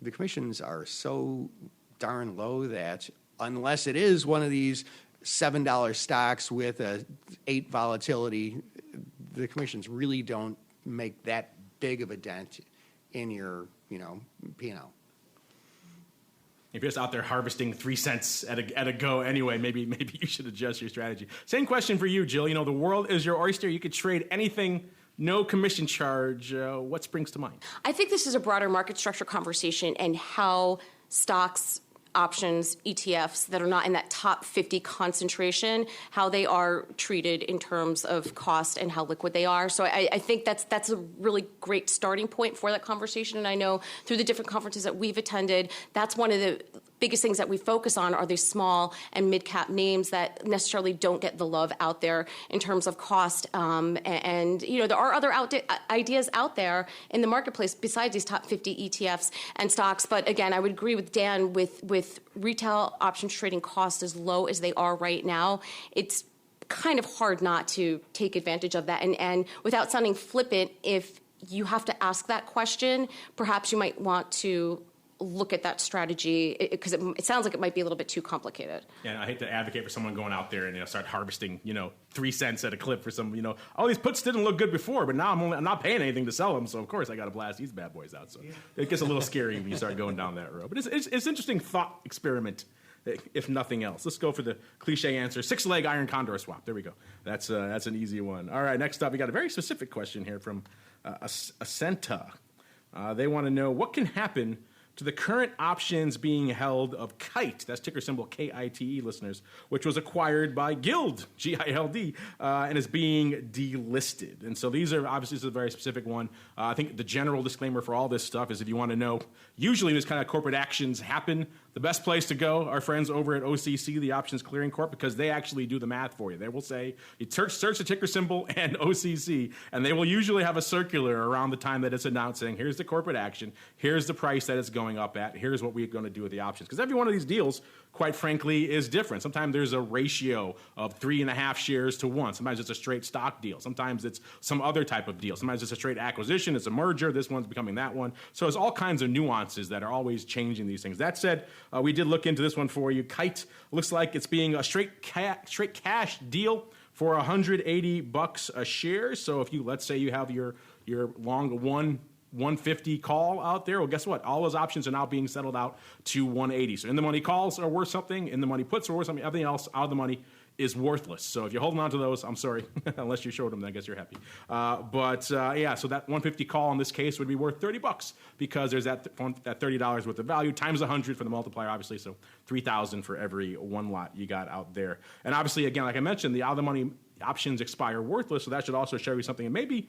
the commissions are so darn low that unless it is one of these $7 stocks with a 8 volatility, the commissions really don't make that big of a dent in your, P&L. If you're just out there harvesting 3 cents at a go anyway, maybe you should adjust your strategy. Same question for you, Jill. The world is your oyster. You could trade anything, no commission charge. What springs to mind? I think this is a broader market structure conversation and how stocks, options, ETFs that are not in that top 50 concentration, how they are treated in terms of cost and how liquid they are. So I think that's a really great starting point for that conversation. And I know through the different conferences that we've attended, that's one of the biggest things that we focus on are these small and mid-cap names that necessarily don't get the love out there in terms of cost. And there are other ideas out there in the marketplace besides these top 50 ETFs and stocks. But again, I would agree with Dan with retail options trading costs as low as they are right now. It's kind of hard not to take advantage of that. And without sounding flippant, if you have to ask that question, perhaps you might want to look at that strategy because it sounds like it might be a little bit too complicated. Yeah, I hate to advocate for someone going out there and start harvesting 3 cents at a clip for some all these puts didn't look good before, but now I'm not paying anything to sell them, so of course I got to blast these bad boys out. So it gets a little scary when you start going down that road. But it's interesting thought experiment, if nothing else. Let's go for the cliche answer: 6-leg iron condor swap. There we go. That's an easy one. All right, next up we got a very specific question here from Ascenta. They want to know what can happen to the current options being held of Kite, that's ticker symbol KITE, listeners, which was acquired by Guild, G-I-L-D, and is being delisted. And so these are, obviously, this is a very specific one. I think the general disclaimer for all this stuff is if you want to know, usually this kind of corporate actions happen, the best place to go, our friends over at OCC, the Options Clearing Corp, because they actually do the math for you. They will say, you search the ticker symbol and OCC, and they will usually have a circular around the time that it's announced saying, here's the corporate action, here's the price that it's going up at, here's what we're going to do with the options. Because every one of these deals, quite frankly, is different. Sometimes there's a ratio of 3.5 shares to 1. Sometimes it's a straight stock deal. Sometimes it's some other type of deal. Sometimes it's a straight acquisition. It's a merger. This one's becoming that one. So there's all kinds of nuances that are always changing these things. That said, we did look into this one for you. Kite looks like it's being a straight cash deal for $180 a share. So if you, let's say you have your long 150 call out there, well, guess what? All those options are now being settled out to 180. So in the money calls are worth something, in the money puts are worth something, everything else out of the money is worthless. So if you're holding on to those, I'm sorry, unless you showed them, then I guess you're happy. Yeah, so that 150 call in this case would be worth $30 because there's that $30 worth of value times 100 for the multiplier, obviously. So $3,000 for every one lot you got out there. And obviously, again, like I mentioned, the out of the money options expire worthless. So that should also show you something. And maybe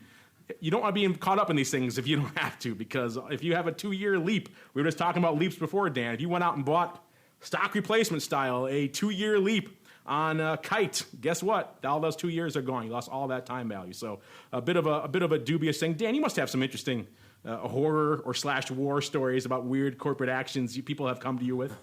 you don't want to be caught up in these things if you don't have to, because if you have a 2-year leap, we were just talking about leaps before, Dan. If you went out and bought stock replacement style, a 2-year leap on Kite, guess what? All those 2 years are gone. You lost all that time value. So a bit of a dubious thing. Dan, you must have some interesting horror or /war stories about weird corporate actions people have come to you with.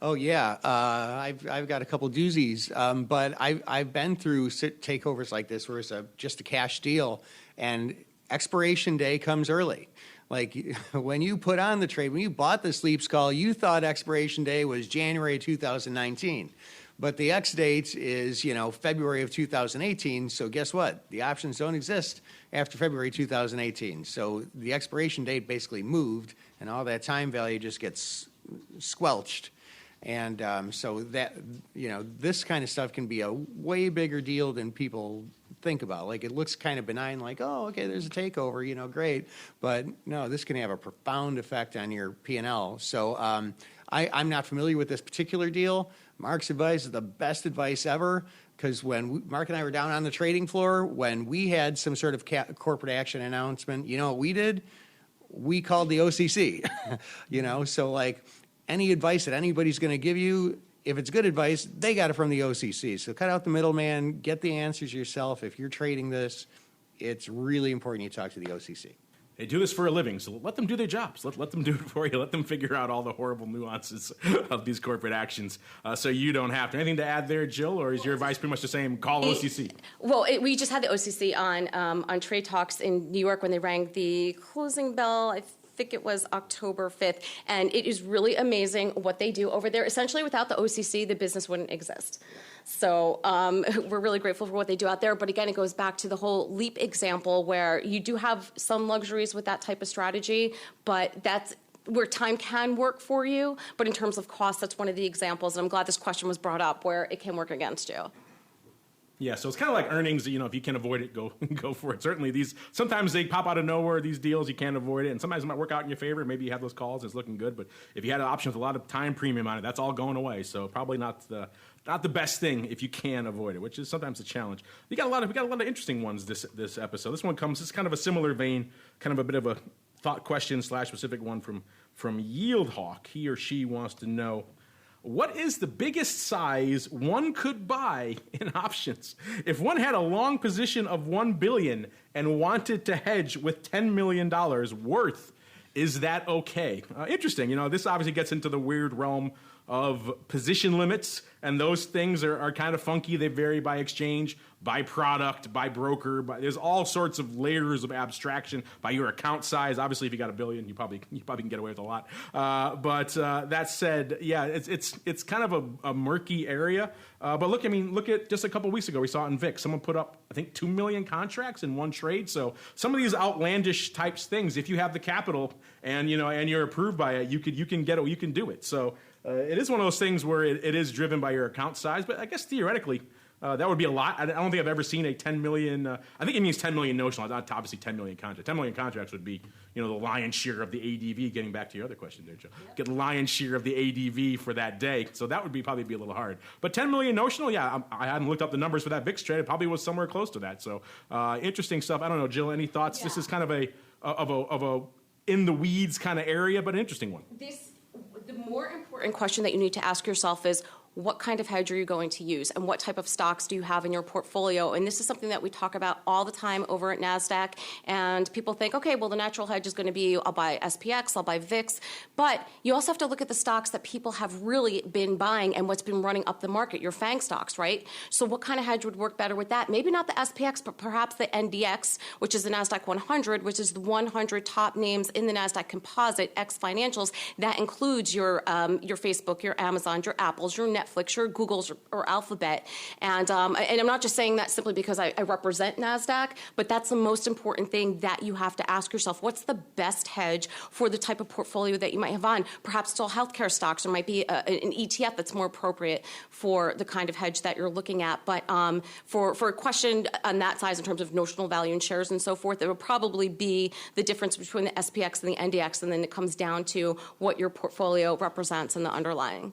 Oh yeah, I've got a couple doozies, but I've been through takeovers like this where it's just a cash deal, and expiration day comes early. Like when you put on the trade, when you bought this Leaps call, you thought expiration day was January 2019. But the X date is, February of 2018. So guess what? The options don't exist after February 2018. So the expiration date basically moved, and all that time value just gets squelched. And so that, this kind of stuff can be a way bigger deal than people think about. Like it looks kind of benign, like, oh, okay, there's a takeover, great. But no, this can have a profound effect on your P&L. So I'm not familiar with this particular deal. Mark's advice is the best advice ever, because when Mark and I were down on the trading floor, when we had some sort of corporate action announcement, you know what we did? We called the OCC, so like any advice that anybody's going to give you, if it's good advice, they got it from the OCC. So cut out the middleman, get the answers yourself. If you're trading this, it's really important you talk to the OCC. They do this for a living, so let them do their jobs. Let them do it for you. Let them figure out all the horrible nuances of these corporate actions, so you don't have to. Anything to add there, Jill, or is your advice pretty much the same? Call OCC. Well, we just had the OCC on Trade Talks in New York when they rang the closing bell. I think it was October 5th, and it is really amazing what they do over there. Essentially, without the OCC, the business wouldn't exist. So we're really grateful for what they do out there. But again, it goes back to the whole leap example where you do have some luxuries with that type of strategy, but that's where time can work for you. But in terms of cost, that's one of the examples. And I'm glad this question was brought up where it can work against you. Yeah, so it's kind of like earnings. If you can avoid it, go for it. Certainly, sometimes they pop out of nowhere. These deals, you can't avoid it, and sometimes it might work out in your favor. Maybe you have those calls, it's looking good. But if you had an option with a lot of time premium on it, that's all going away. So probably not the best thing if you can avoid it, which is sometimes a challenge. We got a lot of interesting ones this episode. This one is kind of a similar vein, kind of a bit of a thought question / specific one from Yield Hawk. He or she wants to know, what is the biggest size one could buy in options? If one had a long position of $1 billion and wanted to hedge with $10 million worth, is that okay? Interesting. This obviously gets into the weird realm of position limits, and those things are kind of funky. They vary by exchange, by product, by broker. There's all sorts of layers of abstraction by your account size. Obviously, if you got $1 billion, you probably can get away with a lot. But that said, yeah, it's kind of a murky area. But look at just a couple weeks ago, we saw it in VIX. Someone put up, I think, 2 million contracts in one trade. So some of these outlandish types things, if you have the capital and you're approved by it, you can get it, you can do it. So it is one of those things where it is driven by your account size. But I guess theoretically, that would be a lot. I don't think I've ever seen a 10 million. I think it means 10 million notional, not obviously 10 million contracts. 10 million contracts would be, the lion's share of the ADV. Getting back to your other question there, Joe, get the lion's share of the ADV for that day. So that would probably be a little hard. But 10 million notional, yeah, I hadn't looked up the numbers for that VIX trade. It probably was somewhere close to that. So interesting stuff. I don't know, Jill, any thoughts? Yeah. This is kind of a in the weeds kind of area, but an interesting one. The more important question that you need to ask yourself is, what kind of hedge are you going to use, and what type of stocks do you have in your portfolio? And this is something that we talk about all the time over at NASDAQ. And people think, okay, well, the natural hedge is going to be, I'll buy SPX, I'll buy VIX. But you also have to look at the stocks that people have really been buying and what's been running up the market, your FANG stocks, right? So what kind of hedge would work better with that? Maybe not the SPX, but perhaps the NDX, which is the NASDAQ 100, which is the 100 top names in the NASDAQ composite, X financials. That includes your Facebook, your Amazon, your Apples, your Netflix, your Googles, or Alphabet. And I'm not just saying that simply because I represent NASDAQ, but that's the most important thing that you have to ask yourself. What's the best hedge for the type of portfolio that you might have on? Perhaps it's all healthcare stocks, or might be an ETF that's more appropriate for the kind of hedge that you're looking at. But for a question on that size in terms of notional value and shares and so forth, it would probably be the difference between the SPX and the NDX, and then it comes down to what your portfolio represents and the underlying.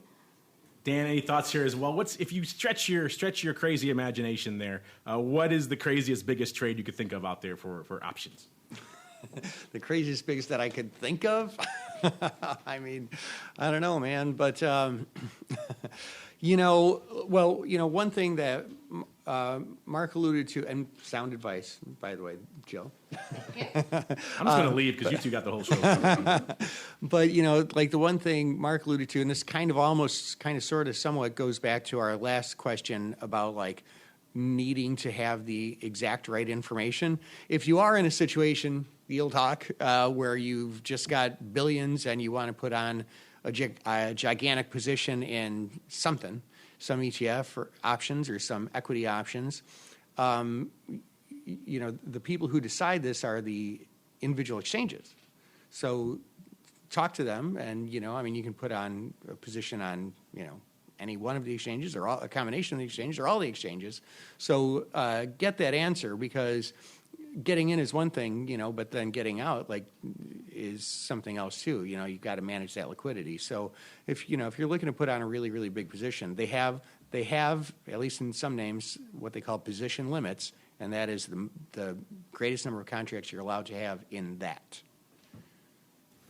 Dan, any thoughts here as well? What's if you stretch your crazy imagination there? What is the craziest, biggest trade you could think of out there for options? The craziest, biggest that I could think of? I mean, I don't know, man. But, one thing that Mark alluded to, and sound advice, by the way, Jill. I'm just going to leave because you two got the whole show. But, like the one thing Mark alluded to, and this kind of sort of somewhat goes back to our last question about like needing to have the exact right information. If you are in a situation, Yield Hawk, where you've just got billions and you want to put on a gigantic position in something, some ETF or options or some equity options, the people who decide this are the individual exchanges. So talk to them, and you can put on a position on any one of the exchanges or a combination of the exchanges or all the exchanges. So get that answer, because getting in is one thing, but then getting out is something else too. You've got to manage that liquidity. So if you're looking to put on a really, really big position, they have at least in some names what they call position limits, and that is the greatest number of contracts you're allowed to have in that.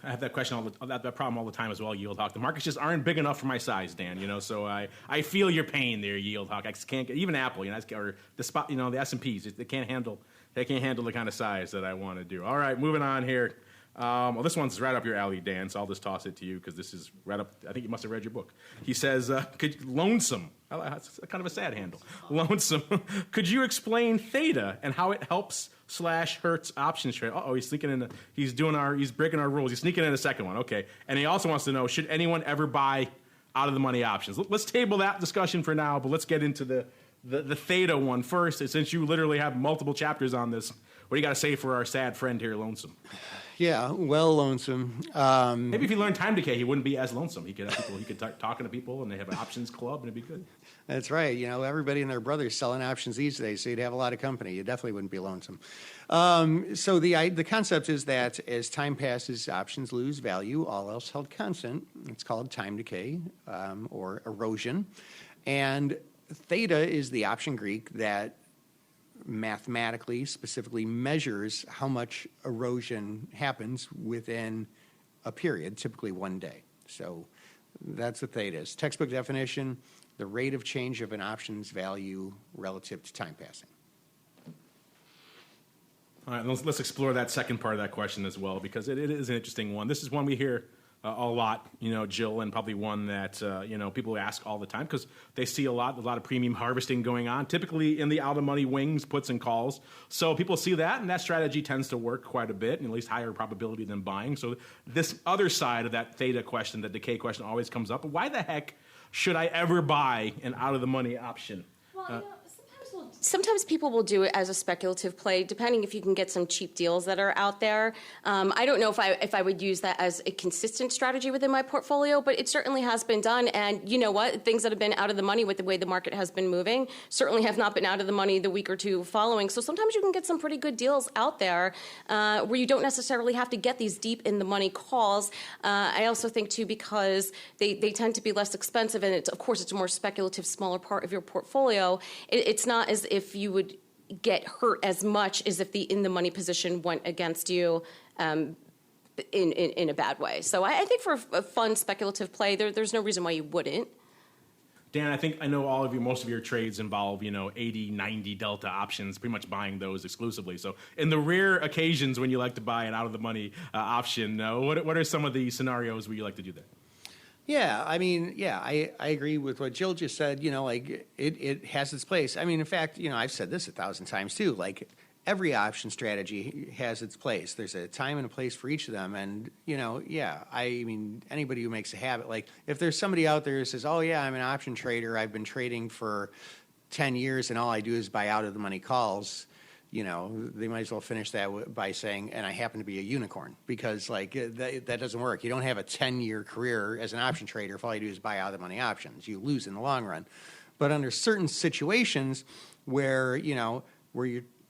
I have that question, that problem all the time as well, Yield Hawk. The markets just aren't big enough for my size, Dan. So I feel your pain there, Yield Hawk. I can't get even Apple, or the spot, the S&Ps. They can't handle the kind of size that I want to do. All right, moving on here. This one's right up your alley, Dan. So I'll just toss it to you because this is right up. I think you must have read your book. He says, "Lonesome." That's kind of a sad handle. Lonesome. Could you explain theta and how it helps / hurts options trade? He's sneaking in. He's breaking our rules. He's sneaking in a second one. Okay, and he also wants to know: should anyone ever buy out of the money options? Let's table that discussion for now, but let's get into the theta one first. Since you literally have multiple chapters on this, what do you got to say for our sad friend here, Lonesome? Yeah, well, Lonesome. Maybe if he learned time decay, he wouldn't be as lonesome. He could have people. He could start talking to people, and they have an options club, and it'd be good. That's right. Everybody and their brother's selling options these days, so you'd have a lot of company. You definitely wouldn't be lonesome. So the concept is that as time passes, options lose value, all else held constant. It's called time decay or erosion, and theta is the option Greek that mathematically, specifically measures how much erosion happens within a period, typically one day. So that's what theta is. Textbook definition: the rate of change of an option's value relative to time passing. All right, let's explore that second part of that question as well, because it is an interesting one. This is one we hear a lot, Jill, and probably one that, people ask all the time because they see a lot of premium harvesting going on, typically in the out-of-money wings, puts and calls. So people see that, and that strategy tends to work quite a bit, and at least higher probability than buying. So this other side of that theta question, the decay question, always comes up. Why the heck should I ever buy an out-of-the-money option? Well, sometimes people will do it as a speculative play, depending if you can get some cheap deals that are out there. I don't know if I would use that as a consistent strategy within my portfolio, but it certainly has been done. And you know what? Things that have been out of the money with the way the market has been moving certainly have not been out of the money the week or two following. So sometimes you can get some pretty good deals out there where you don't necessarily have to get these deep in the money calls. I also think too, because they tend to be less expensive, and of course it's a more speculative, smaller part of your portfolio. It's not as if you would get hurt as much as if the in-the-money position went against you in a bad way. So I think for a fun speculative play, there's no reason why you wouldn't. Dan, I know most of your trades involve, 80, 90 delta options, pretty much buying those exclusively. So in the rare occasions when you like to buy an out-of-the-money option, what are some of the scenarios where you like to do that? Yeah, I agree with what Jill just said. It has its place. In fact, I've said this 1,000 times too. Every option strategy has its place. There's a time and a place for each of them. And, anybody who makes a habit, if there's somebody out there who says, oh yeah, I'm an option trader, I've been trading for 10 years and all I do is buy out of the money calls, they might as well finish that by saying, and I happen to be a unicorn, because that doesn't work. You don't have a 10-year career as an option trader if all you do is buy out of the money options. You lose in the long run. But under certain situations where you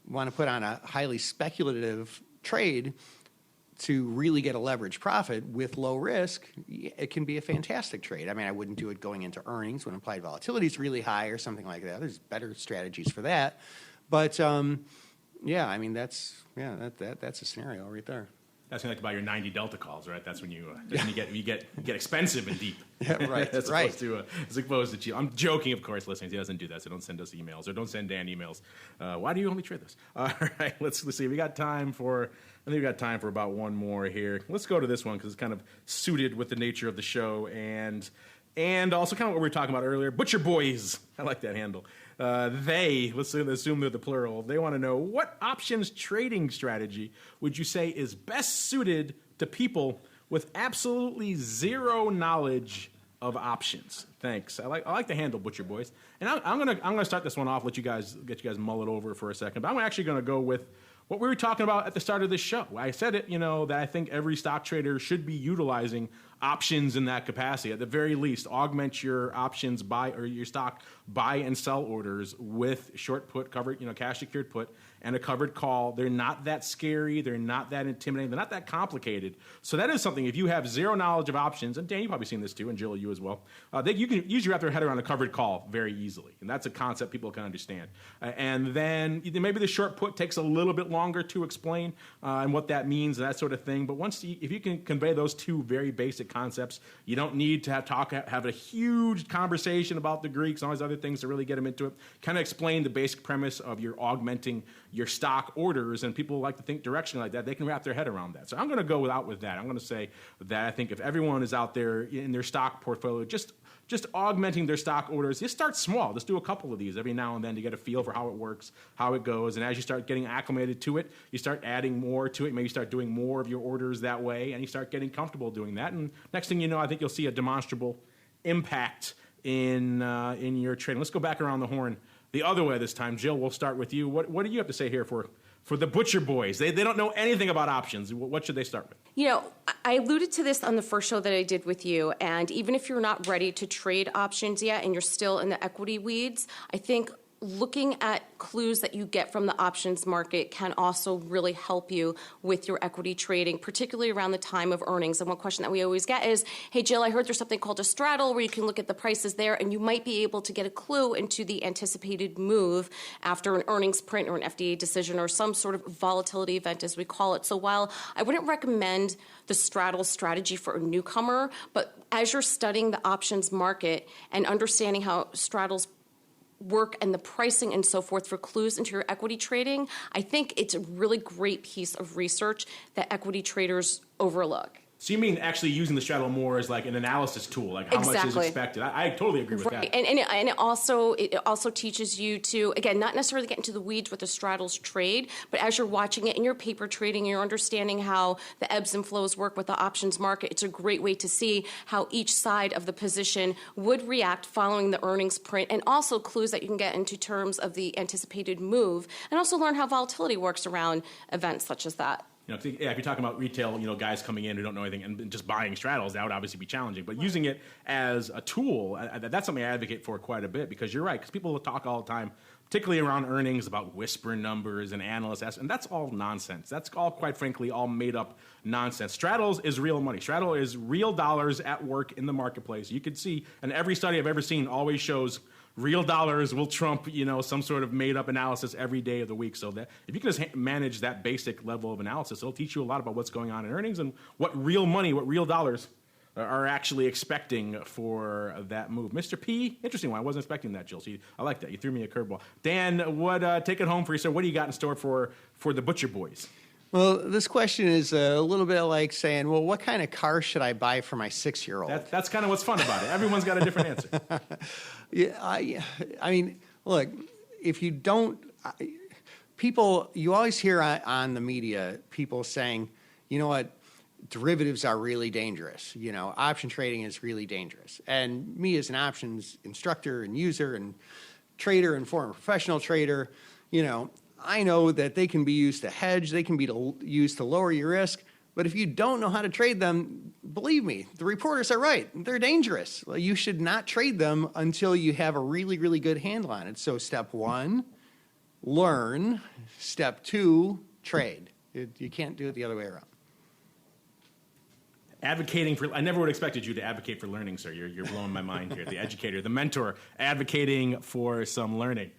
want to put on a highly speculative trade, to really get a leverage profit with low risk, it can be a fantastic trade. I mean, I wouldn't do it going into earnings when implied volatility is really high or something like that. There's better strategies for that. But yeah, I mean, that's a scenario right there. That's when you like to buy your 90 Delta calls, right? That's when you get expensive and deep. Yeah, right. as right. opposed to cheap. I'm joking, of course, listeners. He doesn't do that, so don't send us emails or don't send Dan emails. Why do you only trade this? All right, let's see. We got time for. I think we got time for about one more here. Let's go to this one because it's kind of suited with the nature of the show and also kind of what we were talking about earlier. Butcher Boys. I like that handle. Let's assume they're the plural. They want to know, what options trading strategy would you say is best suited to people with absolutely zero knowledge of options? Thanks. I like the handle, Butcher Boys. And I'm gonna start this one off. Let you guys mull it over for a second. But I'm actually gonna go with what we were talking about at the start of this show. I said it, that I think every stock trader should be utilizing options in that capacity. At the very least, augment your options your stock buy and sell orders with short put, covered, cash secured put, and a covered call. They're not that scary. They're not that intimidating. They're not that complicated. So that is something, if you have zero knowledge of options, and Dan, you've probably seen this too, and Jill, you as well, you can usually wrap their head around a covered call very easily. And that's a concept people can understand. And then maybe the short put takes a little bit longer to explain and what that means and that sort of thing. But if you can convey those two very basic concepts, you don't need to have a huge conversation about the Greeks and all these other things to really get them into it. Kind of explain the basic premise of your augmenting your stock orders, and people like to think directionally like that. They can wrap their head around that. So I'm going to go out with that. I'm going to say that I think if everyone is out there in their stock portfolio, just augmenting their stock orders, just start small. Just do a couple of these every now and then to get a feel for how it works, how it goes. And as you start getting acclimated to it, you start adding more to it. Maybe you start doing more of your orders that way, and you start getting comfortable doing that. And next thing you know, I think you'll see a demonstrable impact in your trading. Let's go back around the horn the other way this time. Jill, we'll start with you. What do you have to say here for the Butcher Boys? They don't know anything about options. What should they start with? I alluded to this on the first show that I did with you, and even if you're not ready to trade options yet and you're still in the equity weeds, I think looking at clues that you get from the options market can also really help you with your equity trading, particularly around the time of earnings. And one question that we always get is, hey, Jill, I heard there's something called a straddle where you can look at the prices there, and you might be able to get a clue into the anticipated move after an earnings print or an FDA decision or some sort of volatility event, as we call it. So while I wouldn't recommend the straddle strategy for a newcomer, but as you're studying the options market and understanding how straddles work and the pricing and so forth for clues into your equity trading, I think it's a really great piece of research that equity traders overlook. So you mean actually using the straddle more as like an analysis tool, like how much is expected? I totally agree with that. And it also teaches you to, again, not necessarily get into the weeds with the straddles trade, but as you're watching it in your paper trading, you're understanding how the ebbs and flows work with the options market. It's a great way to see how each side of the position would react following the earnings print, and also clues that you can get into terms of the anticipated move, and also learn how volatility works around events such as that. If you're talking about retail, guys coming in who don't know anything and just buying straddles, that would obviously be challenging. But using it as a tool, that's something I advocate for quite a bit, because you're right, because people will talk all the time, particularly around earnings, about whisper numbers and analysts, and that's all nonsense. That's all, quite frankly, all made up nonsense. Straddles is real money. Straddle is real dollars at work in the marketplace. You can see, and every study I've ever seen always shows real dollars will trump, some sort of made-up analysis every day of the week. So that if you can just manage that basic level of analysis, it'll teach you a lot about what's going on in earnings and what real money, what real dollars are actually expecting for that move. Mr. P, interesting one. I wasn't expecting that, Jill. So I like that. You threw me a curveball. Dan, take it home for you, sir. What do you got in store for the Butcher Boys? Well, this question is a little bit like saying, well, what kind of car should I buy for my 6-year-old? That's kind of what's fun about it. Everyone's got a different answer. Yeah, I mean, look, if you don't, you always hear on the media people saying, you know what, derivatives are really dangerous. Option trading is really dangerous. And me as an options instructor and user and trader and former professional trader, I know that they can be used to hedge, they can be used to lower your risk, but if you don't know how to trade them, believe me, the reporters are right. They're dangerous. You should not trade them until you have a really, really good handle on it. So step 1, learn. Step 2, trade. You can't do it the other way around. advocating for. I never would have expected you to advocate for learning, sir. You're blowing my mind here. The educator, the mentor, advocating for some learning.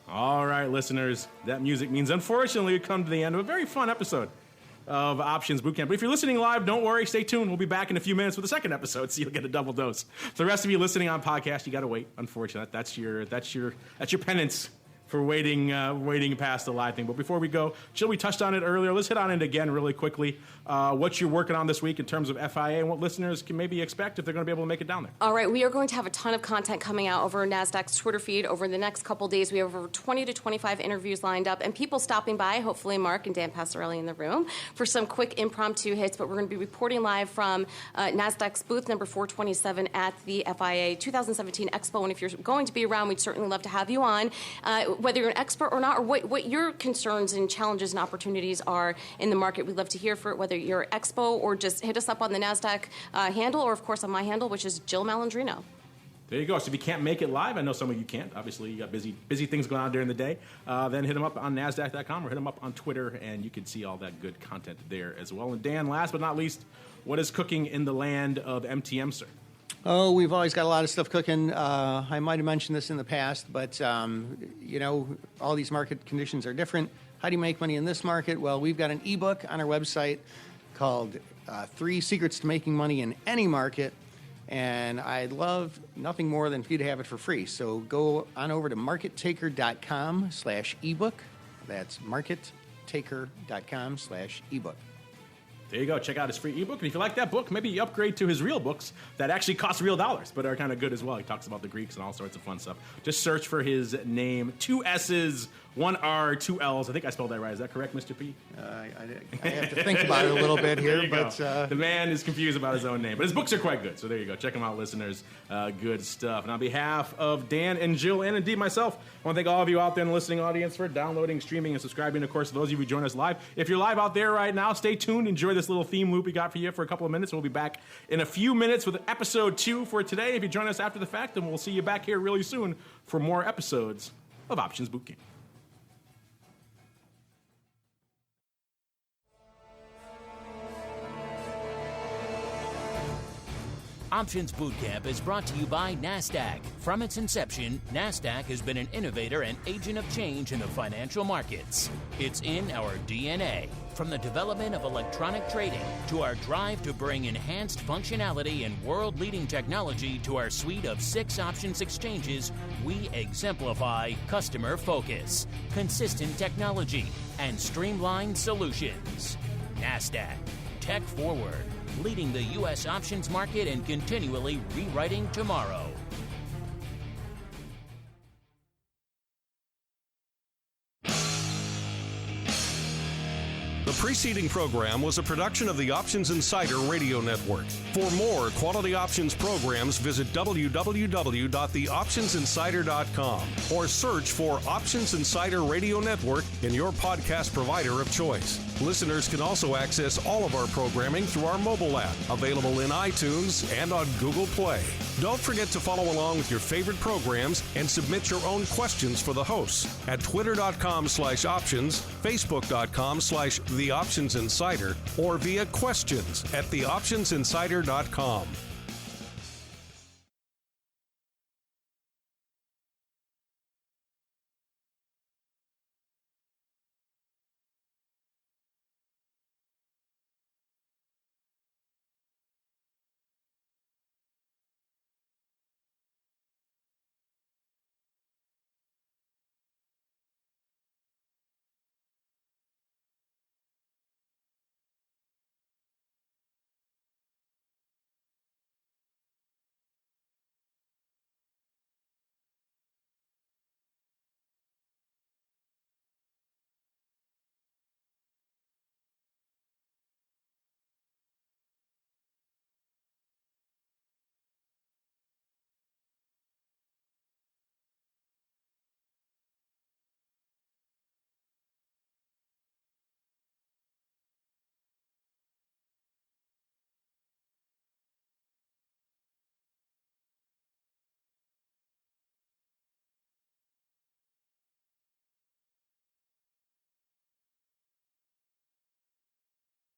All right, listeners, that music means, unfortunately, we've come to the end of a very fun episode of Options Bootcamp. But if you're listening live, don't worry, stay tuned. We'll be back in a few minutes with the second episode, so you'll get a double dose. For the rest of you listening on podcast, you got to wait. Unfortunately, that's your penance for waiting past the live thing. But before we go, Jill, we touched on it earlier. Let's hit on it again really quickly. What you're working on this week in terms of FIA and what listeners can maybe expect if they're going to be able to make it down there. All right, we are going to have a ton of content coming out over NASDAQ's Twitter feed over the next couple days. We have over 20 to 25 interviews lined up and people stopping by, hopefully Mark and Dan Passarelli in the room, for some quick impromptu hits. But we're going to be reporting live from NASDAQ's booth number 427 at the FIA 2017 Expo. And if you're going to be around, we'd certainly love to have you on. Whether you're an expert or not, or what your concerns and challenges and opportunities are in the market, we'd love to hear for it, whether you're Expo or just hit us up on the NASDAQ handle or, of course, on my handle, which is Jill Malandrino. There you go. So if you can't make it live, I know some of you can't. Obviously, you got busy things going on during the day. Then hit them up on NASDAQ.com or hit them up on Twitter, and you can see all that good content there as well. And Dan, last but not least, what is cooking in the land of MTM, sir? Oh, we've always got a lot of stuff cooking. I might have mentioned this in the past, but, all these market conditions are different. How do you make money in this market? Well, we've got an ebook on our website called 3 Secrets to Making Money in Any Market, and I'd love nothing more than for you to have it for free. So go on over to markettaker.com/ebook. That's markettaker.com/ebook. There you go. Check out his free ebook. And if you like that book, maybe you upgrade to his real books that actually cost real dollars, but are kind of good as well. He talks about the Greeks and all sorts of fun stuff. Just search for his name. 2 S's, 1 R, 2 L's. I think I spelled that right. Is that correct, Mr. P? I have to think about it a little bit here, but the man is confused about his own name. But his books are quite good. So there you go. Check them out, listeners. Good stuff. And on behalf of Dan and Jill, and indeed myself, I want to thank all of you out there in the listening audience for downloading, streaming, and subscribing. Of course, those of you who join us live. If you're live out there right now, stay tuned. Enjoy this little theme loop we got for you for a couple of minutes. We'll be back in a few minutes with episode 2 for today. If you join us after the fact, then we'll see you back here really soon for more episodes of Options Bootcamp. Options Bootcamp is brought to you by NASDAQ. From its inception, NASDAQ has been an innovator and agent of change in the financial markets. It's in our DNA. From the development of electronic trading to our drive to bring enhanced functionality and world-leading technology to our suite of 6 options exchanges, we exemplify customer focus, consistent technology, and streamlined solutions. NASDAQ, tech forward, leading the U.S. options market and continually rewriting tomorrow. The preceding program was a production of the Options Insider Radio Network. For more quality options programs, visit www.theoptionsinsider.com or search for Options Insider Radio Network in your podcast provider of choice. Listeners can also access all of our programming through our mobile app, available in iTunes and on Google Play. Don't forget to follow along with your favorite programs and submit your own questions for the hosts at twitter.com/options, facebook.com/theoptionsinsider, or via questions at theoptionsinsider.com.